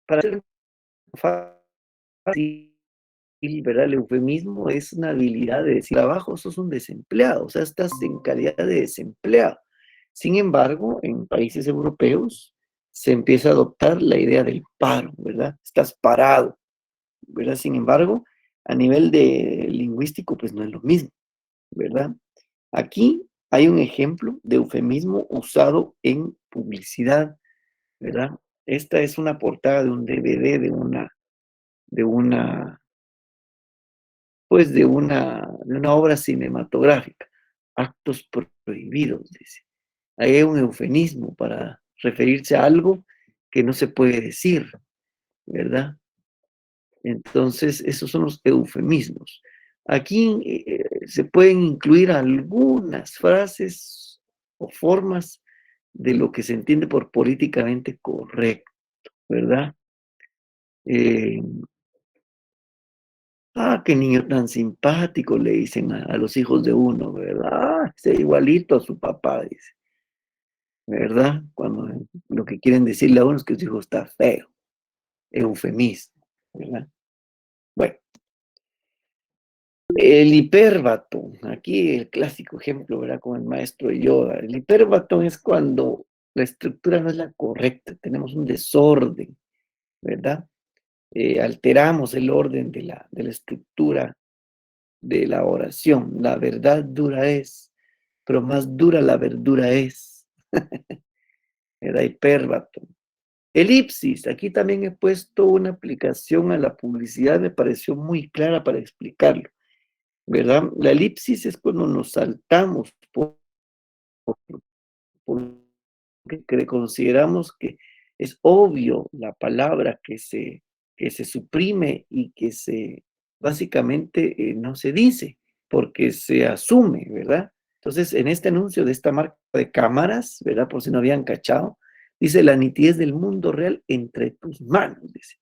para ser fácil, ¿verdad? El eufemismo es una habilidad de decir abajo, sos un desempleado, o sea, estás en calidad de desempleado. Sin embargo, en países europeos se empieza a adoptar la idea del paro, ¿verdad? Estás parado, ¿verdad? Sin embargo, a nivel de lingüístico, pues no es lo mismo, ¿verdad? Aquí hay un ejemplo de eufemismo usado en publicidad, ¿verdad? Esta es una portada de un DVD de una obra cinematográfica. Actos prohibidos, dice. Ahí hay un eufemismo para referirse a algo que no se puede decir, ¿verdad? Entonces, esos son los eufemismos. Aquí se pueden incluir algunas frases o formas de lo que se entiende por políticamente correcto, ¿verdad? Eh, qué niño tan simpático, le dicen a los hijos de uno, ¿verdad? Está igualito a su papá, dice, ¿verdad? Cuando lo que quieren decirle a uno es que su hijo está feo, eufemismo, ¿verdad? Bueno, el hipérbato, aquí el clásico ejemplo, ¿verdad? Con el maestro Yoda. El hipérbato es cuando la estructura no es la correcta, tenemos un desorden, ¿verdad? Alteramos el orden de la estructura de la oración. La verdad dura es, pero más dura la verdura es. Era hipérbato. Elipsis, aquí también he puesto una aplicación a la publicidad, me pareció muy clara para explicarlo, ¿verdad? La elipsis es cuando nos saltamos porque consideramos que es obvio la palabra que se suprime y que básicamente no se dice, porque se asume, ¿verdad? Entonces, en este anuncio de esta marca de cámaras, ¿verdad? Por si no habían cachado, dice la nitidez del mundo real entre tus manos, dice.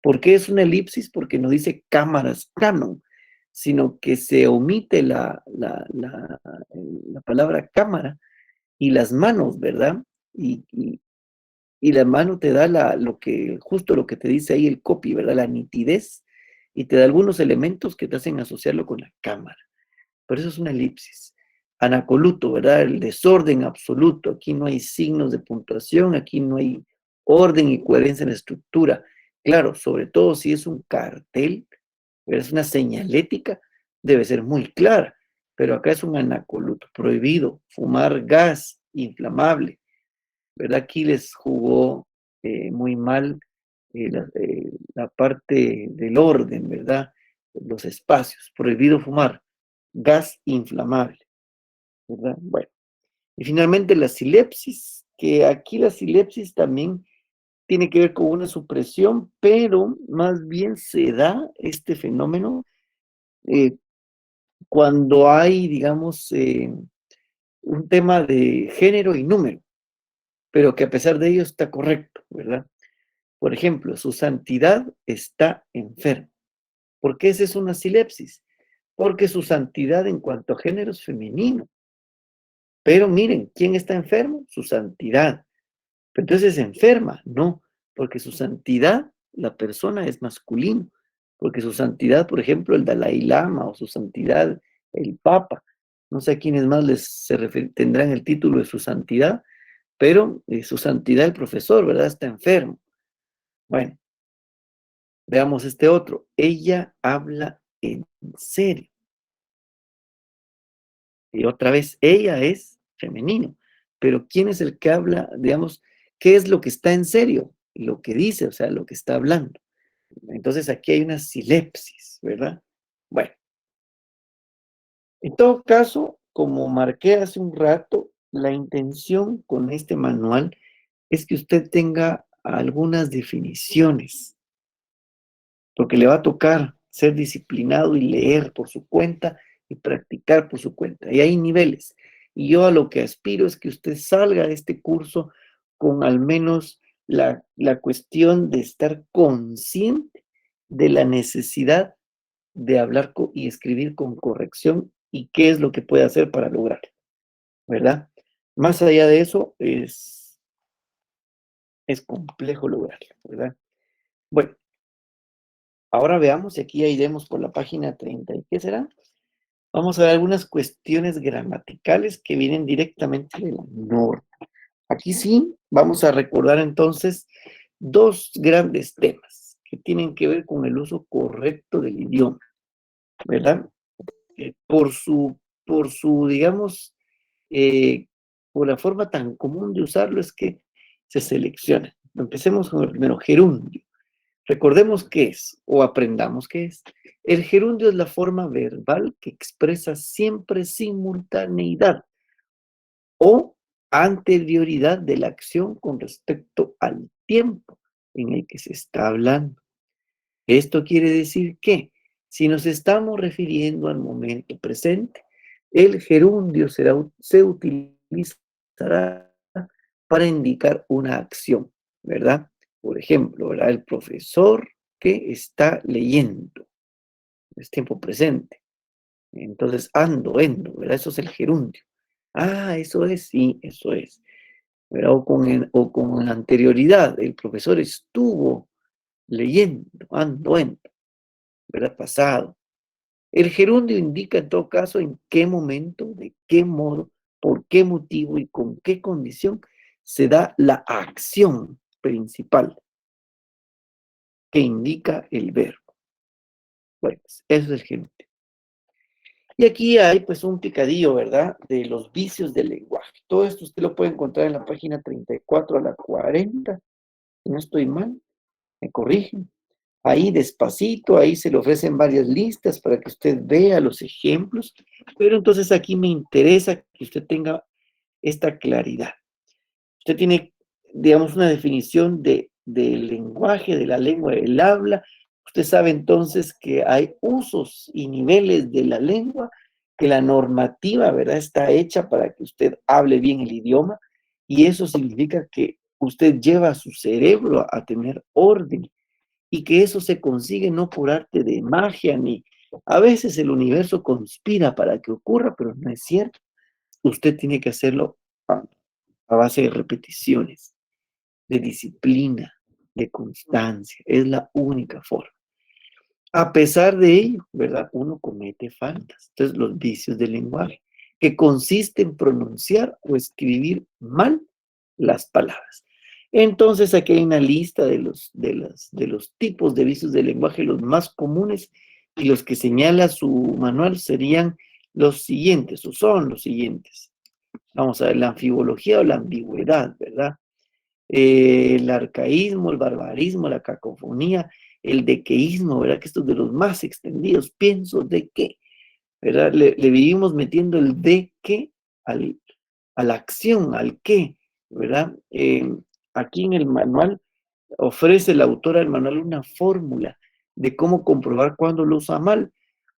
¿Por qué es una elipsis? Porque no dice cámaras Canon, sino que se omite la palabra cámara y las manos, ¿verdad? Y la mano te da justo lo que te dice ahí el copy, ¿verdad? La nitidez, y te da algunos elementos que te hacen asociarlo con la cámara. Por eso es una elipsis. Anacoluto, ¿verdad? El desorden absoluto. Aquí no hay signos de puntuación, aquí no hay orden y coherencia en la estructura. Claro, sobre todo si es un cartel, ¿verdad? Es una señalética, debe ser muy clara. Pero acá es un anacoluto, prohibido, fumar gas inflamable, ¿verdad? Aquí les jugó muy mal la parte del orden, ¿verdad? Los espacios, prohibido fumar, gas inflamable, ¿verdad? Bueno, y finalmente la silepsis, que aquí la silepsis también tiene que ver con una supresión, pero más bien se da este fenómeno eh, cuando hay, digamos, un tema de género y número, pero que a pesar de ello está correcto, ¿verdad? Por ejemplo, su santidad está enferma. ¿Por qué esa es una silepsis? Porque su santidad en cuanto a género es femenino. Pero miren, ¿quién está enfermo? Su santidad. Pero entonces es enferma, no, porque su santidad, la persona es masculino, porque su santidad, por ejemplo, el Dalai Lama o su santidad, el Papa, no sé a quiénes más tendrán el título de su santidad, pero su santidad, el profesor, ¿verdad? Está enfermo. Bueno, veamos este otro. Ella habla en serio. Y otra vez, ella es femenino. Pero ¿quién es el que habla, digamos, qué es lo que está en serio? Lo que dice, o sea, lo que está hablando. Entonces aquí hay una silepsis, ¿verdad? Bueno, en todo caso, como marqué hace un rato, la intención con este manual es que usted tenga algunas definiciones, porque le va a tocar ser disciplinado y leer por su cuenta y practicar por su cuenta. Y hay niveles. Y yo a lo que aspiro es que usted salga de este curso con al menos la cuestión de estar consciente de la necesidad de hablar y escribir con corrección y qué es lo que puede hacer para lograrlo, ¿verdad? Más allá de eso, es complejo lograrlo, ¿verdad? Bueno, ahora veamos, y aquí ya iremos por la página 30. ¿Y qué será? Vamos a ver algunas cuestiones gramaticales que vienen directamente de la norma. Aquí sí, vamos a recordar entonces dos grandes temas que tienen que ver con el uso correcto del idioma, ¿verdad? Por su, digamos, eh, por la forma tan común de usarlo es que se selecciona. Empecemos con el primero, gerundio. Recordemos qué es, o aprendamos qué es. El gerundio es la forma verbal que expresa siempre simultaneidad o anterioridad de la acción con respecto al tiempo en el que se está hablando. Esto quiere decir que si nos estamos refiriendo al momento presente, el gerundio se utilizará para indicar una acción, ¿verdad? Por ejemplo, ¿verdad? El profesor que está leyendo, es tiempo presente. Entonces, ando, endo, ¿verdad? Eso es el gerundio. Ah, eso es, sí, eso es. ¿Verdad? O con la anterioridad, el profesor estuvo leyendo, ando, endo, ¿verdad? Pasado. El gerundio indica en todo caso en qué momento, de qué modo, por qué motivo y con qué condición se da la acción principal que indica el verbo. Bueno, pues, eso es el gerundio. Y aquí hay pues un picadillo, ¿verdad? De los vicios del lenguaje. Todo esto usted lo puede encontrar en la página 34 a la 40. Si no estoy mal, me corrigen. Ahí despacito, ahí se le ofrecen varias listas para que usted vea los ejemplos, pero entonces aquí me interesa que usted tenga esta claridad. Usted tiene, digamos, una definición del lenguaje, de la lengua, del habla. Usted sabe entonces que hay usos y niveles de la lengua, que la normativa, ¿verdad?, está hecha para que usted hable bien el idioma, y eso significa que usted lleva a su cerebro a tener orden, y que eso se consigue no por arte de magia, ni a veces el universo conspira para que ocurra, pero no es cierto. Usted tiene que hacerlo a base de repeticiones, de disciplina, de constancia. Es la única forma. A pesar de ello, ¿verdad? Uno comete faltas. Entonces, los vicios del lenguaje, que consiste en pronunciar o escribir mal las palabras. Entonces, aquí hay una lista de los tipos de vicios del lenguaje, los más comunes, y los que señala su manual serían los siguientes, o son los siguientes. Vamos a ver, la anfibología o la ambigüedad, ¿verdad? El arcaísmo, el barbarismo, la cacofonía, el dequeísmo, ¿verdad? Que esto es de los más extendidos. Pienso de qué, ¿verdad? Le vivimos metiendo el de qué a la acción, al qué, ¿verdad? Aquí en el manual ofrece la autora del manual una fórmula de cómo comprobar cuándo lo usa mal.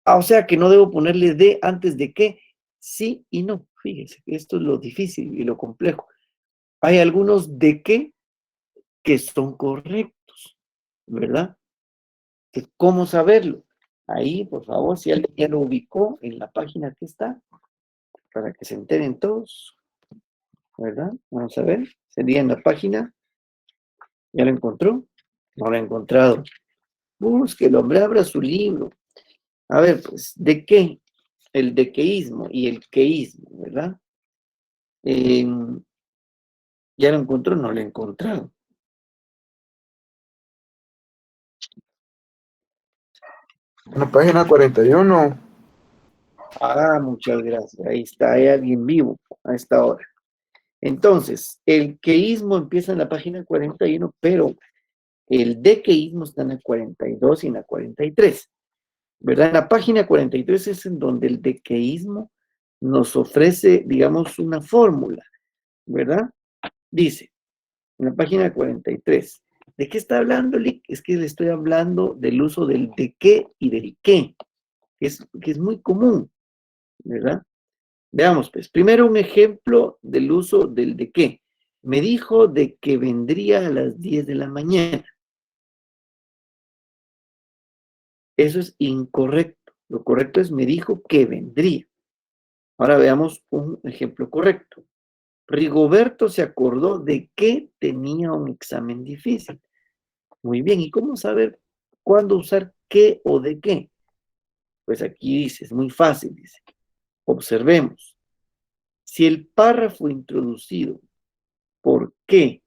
Ah, o sea que no debo ponerle de antes de qué, sí y no. Fíjese, esto es lo difícil y lo complejo. Hay algunos de qué que son correctos, ¿verdad? ¿Cómo saberlo? Ahí, por favor, si alguien ya lo ubicó en la página que está, para que se enteren todos, ¿verdad? Vamos a ver, sería en la página, ¿ya lo encontró? No lo ha encontrado. Búsquelo, hombre, abra su libro. A ver, pues, ¿de qué? El dequeísmo y el queísmo, ¿verdad? ¿Ya lo encontró? No lo he encontrado. En la página 41. Ah, muchas gracias. Ahí está, hay alguien vivo a esta hora. Entonces, el queísmo empieza en la página 41, pero el dequeísmo está en la 42 y en la 43, ¿verdad? En la página 43 es en donde el dequeísmo nos ofrece, digamos, una fórmula, ¿verdad? Dice, en la página 43, ¿de qué está hablando, Lick? Es que le estoy hablando del uso del de qué y del qué, que es muy común, ¿verdad? Veamos, pues, primero un ejemplo del uso del de qué. Me dijo de que vendría a las 10 de la mañana. Eso es incorrecto. Lo correcto es me dijo que vendría. Ahora veamos un ejemplo correcto. Rigoberto se acordó de que tenía un examen difícil. Muy bien, ¿y cómo saber cuándo usar qué o de qué? Pues aquí dice, es muy fácil, dice. Observemos. Si el párrafo introducido por qué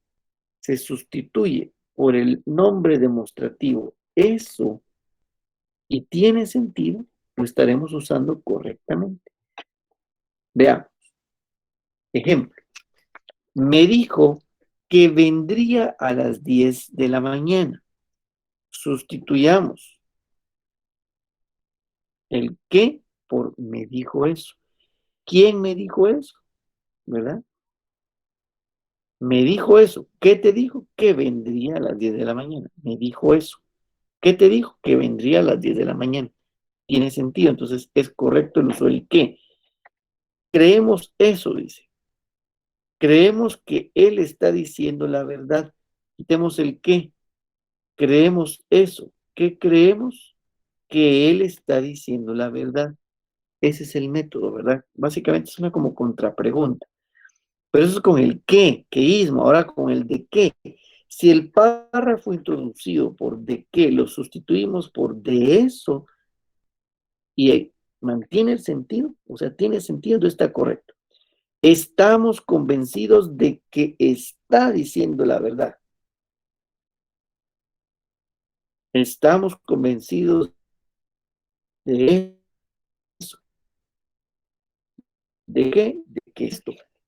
se sustituye por el nombre demostrativo eso y tiene sentido, lo estaremos usando correctamente. Veamos. Ejemplo. Me dijo que vendría a las 10 de la mañana. Sustituyamos el qué por me dijo eso. ¿Quién me dijo eso? ¿Verdad? Me dijo eso. ¿Qué te dijo? Que vendría a las 10 de la mañana. Me dijo eso. ¿Qué te dijo? Que vendría a las 10 de la mañana. Tiene sentido, entonces es correcto el uso del qué. Creemos eso, dice. Creemos que él está diciendo la verdad. Quitemos el qué. Creemos eso. ¿Qué creemos? Que él está diciendo la verdad. Ese es el método, ¿verdad? Básicamente es una como contrapregunta. Pero eso es con el qué, queísmo. Ahora con el de qué. Si el párrafo introducido por de qué lo sustituimos por de eso y mantiene el sentido, o sea, tiene sentido, entonces está correcto. Estamos convencidos de que está diciendo la verdad. Estamos convencidos de eso. ¿De qué? De que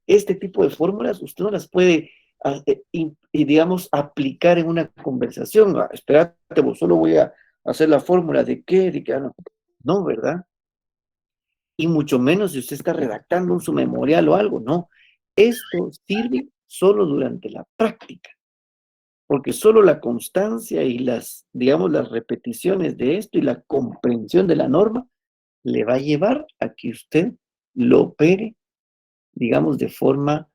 este tipo de fórmulas usted no las puede, digamos, aplicar en una conversación. Espérate, vos solo voy a hacer la fórmula de qué, de qué, no. No, ¿verdad? Y mucho menos si usted está redactando su memorial o algo, no. Esto sirve solo durante la práctica, porque solo la constancia y las, digamos, las repeticiones de esto y la comprensión de la norma le va a llevar a que usted lo opere, digamos, de forma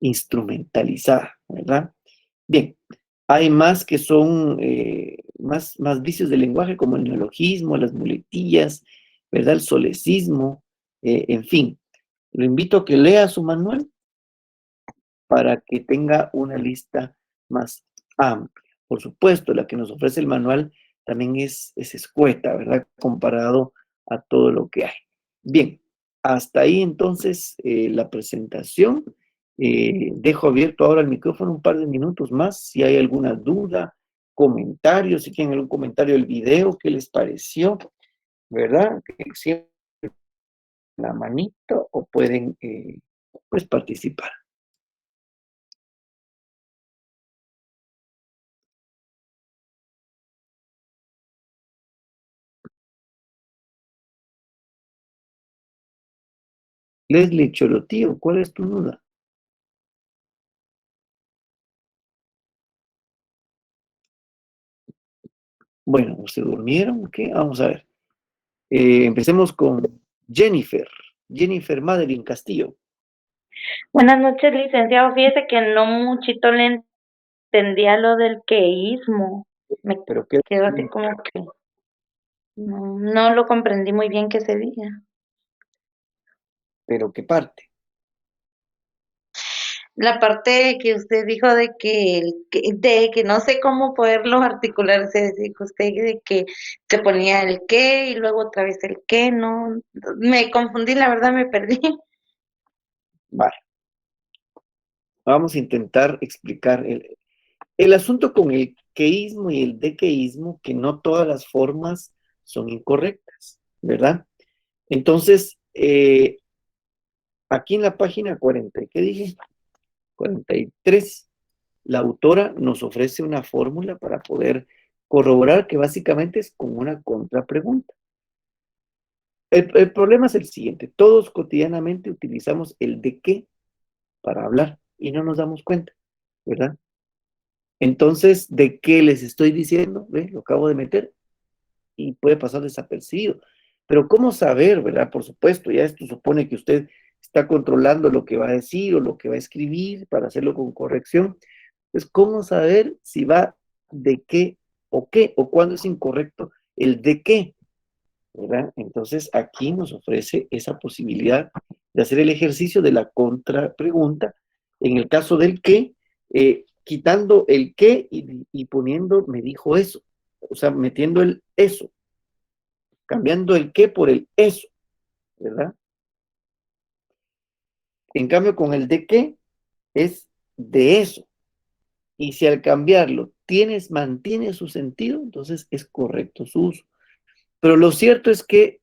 instrumentalizada, ¿verdad? Bien, hay más que son más vicios del lenguaje, como el neologismo, las muletillas, ¿verdad? El solecismo, en fin. Lo invito a que lea su manual para que tenga una lista más amplia. Por supuesto, la que nos ofrece el manual también es escueta, ¿verdad? Comparado a todo lo que hay. Bien, hasta ahí entonces la presentación. Dejo abierto ahora el micrófono un par de minutos más, si hay alguna duda, comentario, si tienen algún comentario del video, qué les pareció, ¿verdad? Que siempre la manito o pueden pues participar. Leslie Chorotío, ¿cuál es tu duda? Bueno, ¿se durmieron? ¿Qué? Vamos a ver. Empecemos con Jennifer. Jennifer Madeline Castillo. Buenas noches, licenciado. Fíjese que no muchito le entendía lo del queísmo. Me ¿Pero qué? quedó así como que no lo comprendí muy bien qué se diga. ¿Pero qué parte? La parte que usted dijo de que no sé cómo poderlo articular, se dijo usted de que se ponía el qué y luego otra vez el qué, no, me confundí, la verdad me perdí. Vale. Vamos a intentar explicar el asunto con el queísmo y el dequeísmo, que no todas las formas son incorrectas, ¿verdad? Entonces, aquí en la página 40, ¿qué dije? 43, la autora nos ofrece una fórmula para poder corroborar que básicamente es como una contrapregunta. El problema es el siguiente, todos cotidianamente utilizamos el de qué para hablar y no nos damos cuenta, ¿verdad? Entonces, ¿de qué les estoy diciendo? ¿Ve? Lo acabo de meter y puede pasar desapercibido. Pero ¿cómo saber, verdad? Por supuesto, ya esto supone que usted está controlando lo que va a decir o lo que va a escribir para hacerlo con corrección. Entonces, ¿cómo saber si va de qué o cuándo es incorrecto el de qué? ¿Verdad? Entonces, aquí nos ofrece esa posibilidad de hacer el ejercicio de la contrapregunta. En el caso del qué, quitando el qué y poniendo me dijo eso. O sea, metiendo el eso. Cambiando el qué por el eso, ¿verdad? En cambio, con el de qué es de eso. Y si al cambiarlo mantiene su sentido, entonces es correcto su uso. Pero lo cierto es que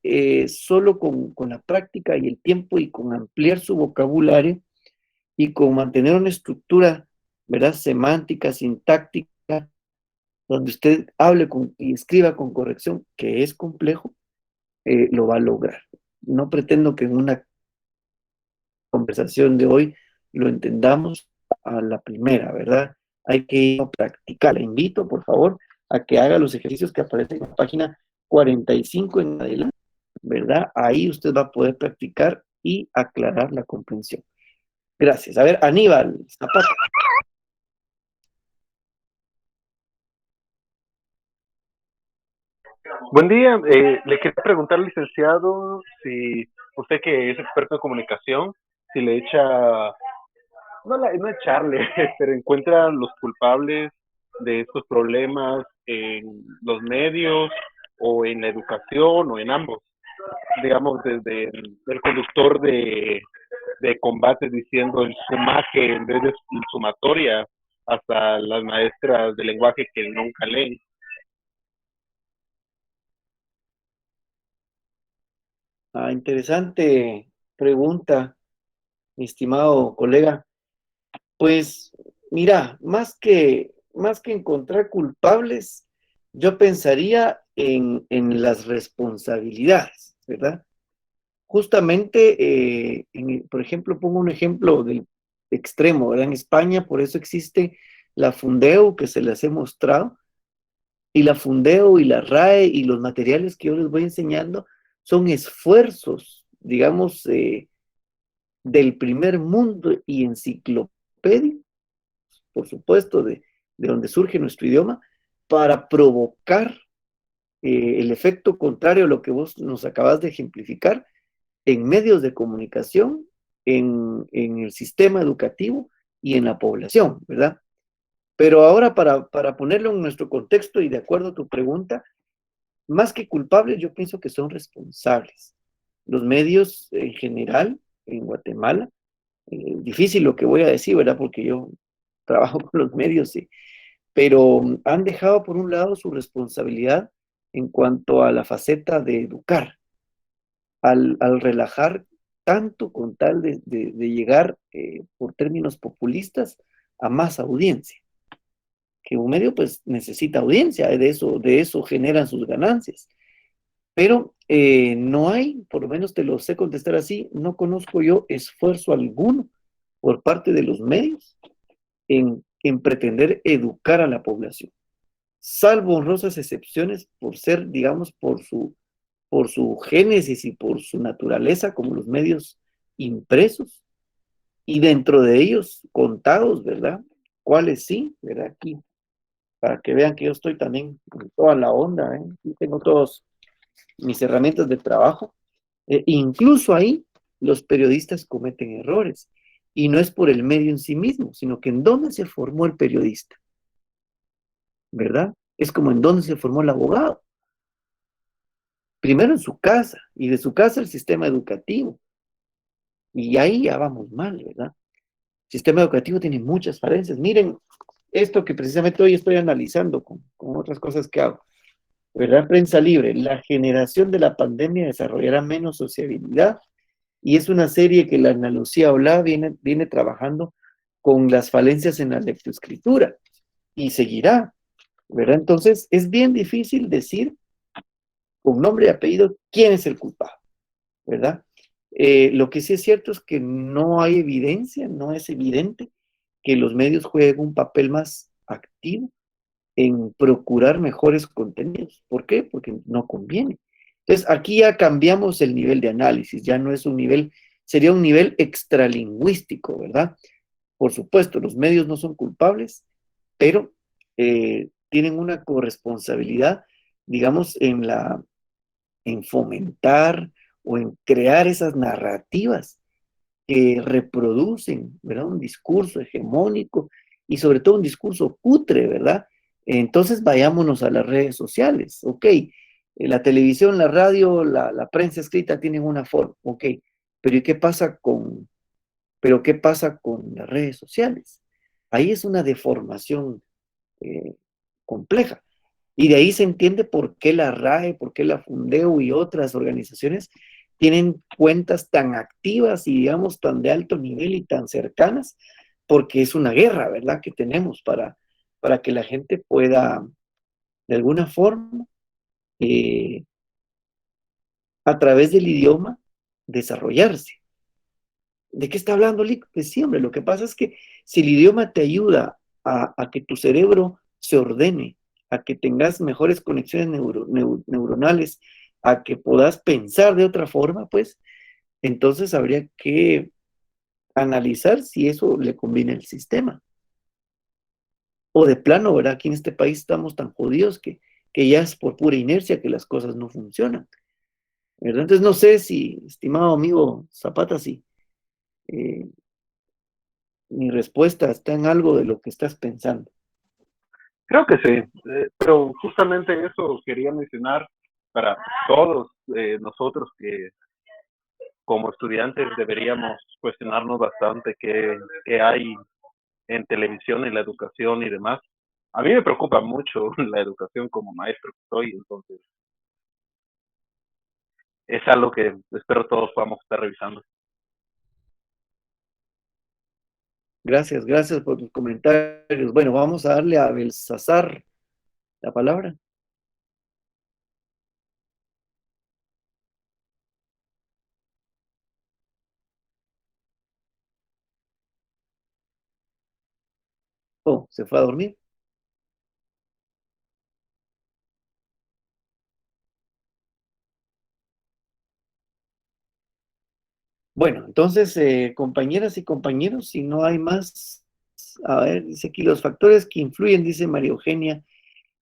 solo con la práctica y el tiempo y con ampliar su vocabulario y con mantener una estructura, ¿verdad? Semántica, sintáctica, donde usted hable y escriba con corrección, que es complejo, lo va a lograr. No pretendo que en una conversación de hoy lo entendamos a la primera, ¿verdad? Hay que ir a practicar. Le invito, por favor, a que haga los ejercicios que aparecen en la página 45 en adelante, ¿verdad? Ahí usted va a poder practicar y aclarar la comprensión. Gracias. A ver, Aníbal Zapata. Buen día, le quería preguntar al licenciado si usted que es experto en comunicación, si le echa, no echarle, pero encuentra los culpables de estos problemas en los medios o en la educación o en ambos, digamos desde el conductor de combate diciendo el sumaje en vez de sumatoria hasta las maestras de lenguaje que nunca leen. Interesante pregunta, mi estimado colega. Pues mira, más que encontrar culpables, yo pensaría en las responsabilidades, ¿verdad? Justamente, por ejemplo, pongo un ejemplo del extremo, ¿verdad? En España, por eso existe la Fundeo que se les he mostrado, y la Fundeo y la RAE y los materiales que yo les voy enseñando son esfuerzos, digamos, del primer mundo y enciclopedia, por supuesto, de donde surge nuestro idioma, para provocar el efecto contrario a lo que vos nos acabas de ejemplificar en medios de comunicación, en el sistema educativo y en la población, ¿verdad? Pero ahora para ponerlo en nuestro contexto y de acuerdo a tu pregunta, más que culpables, yo pienso que son responsables. Los medios en general, en Guatemala, difícil lo que voy a decir, ¿verdad? Porque yo trabajo con los medios, sí, pero han dejado por un lado su responsabilidad en cuanto a la faceta de educar, al relajar tanto con tal de llegar, por términos populistas, a más audiencia. Que un medio pues necesita audiencia, de eso generan sus ganancias. Pero no hay, por lo menos te lo sé contestar así, no conozco yo esfuerzo alguno por parte de los medios en pretender educar a la población, salvo honrosas excepciones por ser, digamos, por su génesis y por su naturaleza, como los medios impresos, y dentro de ellos contados, ¿verdad? ¿Cuáles sí? ¿Verdad? Aquí, para que vean que yo estoy también en toda la onda, ¿eh? Aquí tengo todas mis herramientas de trabajo. Incluso ahí los periodistas cometen errores, y no es por el medio en sí mismo, sino que en dónde se formó el periodista, ¿verdad? Es como en dónde se formó el abogado. Primero en su casa, y de su casa el sistema educativo. Y ahí ya vamos mal, ¿verdad? El sistema educativo tiene muchas falencias. Miren, esto que precisamente hoy estoy analizando con otras cosas que hago, ¿verdad? Prensa libre, la generación de la pandemia desarrollará menos sociabilidad, y es una serie que la Ana Lucía Olá viene trabajando con las falencias en la lectoescritura, y seguirá, ¿verdad? Entonces, es bien difícil decir con nombre y apellido quién es el culpable, ¿verdad? Lo que sí es cierto es que no hay evidencia, no es evidente que los medios jueguen un papel más activo en procurar mejores contenidos. ¿Por qué? Porque no conviene. Entonces, aquí ya cambiamos el nivel de análisis, ya no es un nivel, sería un nivel extralingüístico, ¿verdad? Por supuesto, los medios no son culpables, pero tienen una corresponsabilidad, digamos, en fomentar o en crear esas narrativas que reproducen, ¿verdad? Un discurso hegemónico y sobre todo un discurso cutre, ¿verdad? Entonces vayámonos a las redes sociales, ok. La televisión, la radio, la prensa escrita tienen una forma, ok. Pero qué pasa con las redes sociales? Ahí es una deformación compleja. Y de ahí se entiende por qué la RAE, por qué la Fundeo y otras organizaciones tienen cuentas tan activas y, digamos, tan de alto nivel y tan cercanas, porque es una guerra, ¿verdad?, que tenemos para que la gente pueda, de alguna forma, eh, a través del idioma, desarrollarse. ¿De qué está hablando Lick? Pues sí, hombre, lo que pasa es que si el idioma te ayuda a que tu cerebro se ordene, a que tengas mejores conexiones neuronales, a que puedas pensar de otra forma, pues entonces habría que analizar si eso le conviene al sistema. O de plano, ¿verdad? Aquí en este país estamos tan jodidos que ya es por pura inercia que las cosas no funcionan, ¿verdad? Entonces no sé si, estimado amigo Zapata, si eh, mi respuesta está en algo de lo que estás pensando. Creo que sí, pero justamente eso quería mencionar para todos nosotros que como estudiantes deberíamos cuestionarnos bastante qué hay en televisión, en la educación y demás. A mí me preocupa mucho la educación como maestro que soy, entonces es algo que espero todos podamos estar revisando. Gracias por tus comentarios. Bueno, vamos a darle a Belsasar la palabra. Oh, se fue a dormir. Bueno, entonces, compañeras y compañeros, si no hay más, a ver, dice aquí los factores que influyen, dice María Eugenia,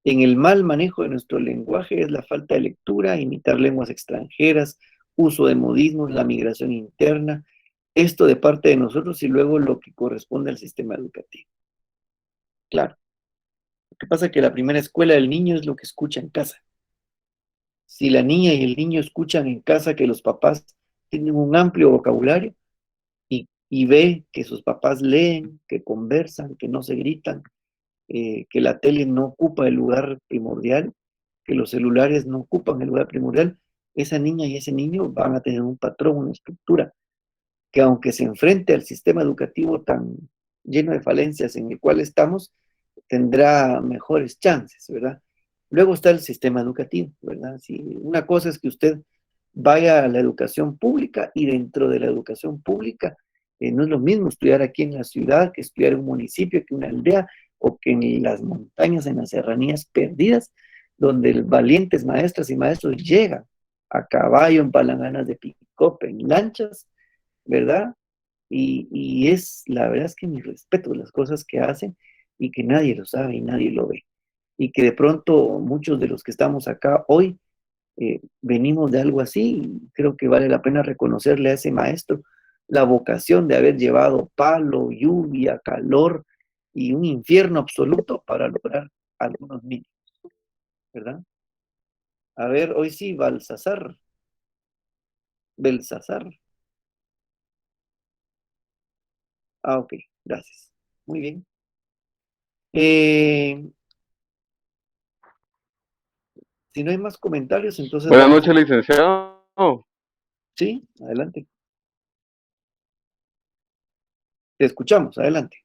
en el mal manejo de nuestro lenguaje es la falta de lectura, imitar lenguas extranjeras, uso de modismos, la migración interna, esto de parte de nosotros y luego lo que corresponde al sistema educativo. Claro. Lo que pasa es que la primera escuela del niño es lo que escucha en casa. Si la niña y el niño escuchan en casa que los papás tienen un amplio vocabulario y ve que sus papás leen, que conversan, que no se gritan, que la tele no ocupa el lugar primordial, que los celulares no ocupan el lugar primordial, esa niña y ese niño van a tener un patrón, una estructura, que aunque se enfrente al sistema educativo tan lleno de falencias en el cual estamos, tendrá mejores chances, ¿verdad? Luego está el sistema educativo, ¿verdad? Si una cosa es que usted vaya a la educación pública y dentro de la educación pública no es lo mismo estudiar aquí en la ciudad que estudiar en un municipio, que una aldea o que en las montañas, en las serranías perdidas, donde valientes maestras y maestros llegan a caballo, en palanganas de pick-up, en lanchas, ¿verdad? Y la verdad es que mi respeto de las cosas que hacen y que nadie lo sabe y nadie lo ve. Y que de pronto muchos de los que estamos acá hoy venimos de algo así y creo que vale la pena reconocerle a ese maestro la vocación de haber llevado palo, lluvia, calor y un infierno absoluto para lograr algunos niños, ¿verdad? A ver, hoy sí, Belsasar. Ah, ok, gracias. Muy bien. Si no hay más comentarios, entonces Buenas vamos. noches, licenciado. Sí, adelante. Te escuchamos, adelante.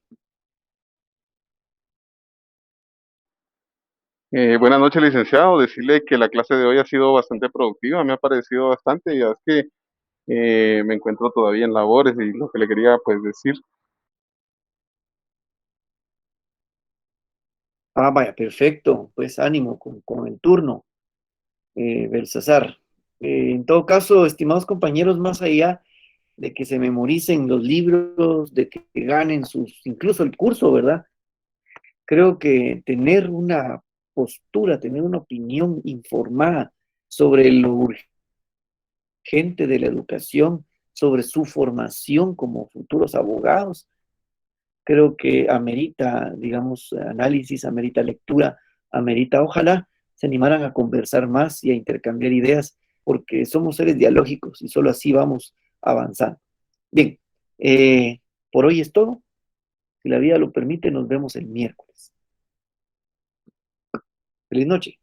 Buenas noches, licenciado. Decirle que la clase de hoy ha sido bastante productiva, me ha parecido bastante, y es que me encuentro todavía en labores y lo que le quería pues decir. Ah, vaya, perfecto. Pues ánimo con el turno, Belsasar. En todo caso, estimados compañeros, más allá de que se memoricen los libros, de que ganen incluso el curso, ¿verdad? Creo que tener una postura, tener una opinión informada sobre lo urgente de la educación, sobre su formación como futuros abogados, creo que amerita, digamos, análisis, amerita lectura, amerita, ojalá se animaran a conversar más y a intercambiar ideas, porque somos seres dialógicos y solo así vamos avanzando. Bien, por hoy es todo. Si la vida lo permite, nos vemos el miércoles. Feliz noche.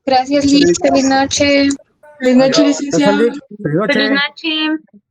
Gracias, Liz. Feliz noche. Feliz noche, Gracias, licenciado. Liz. Feliz noche. Feliz noche.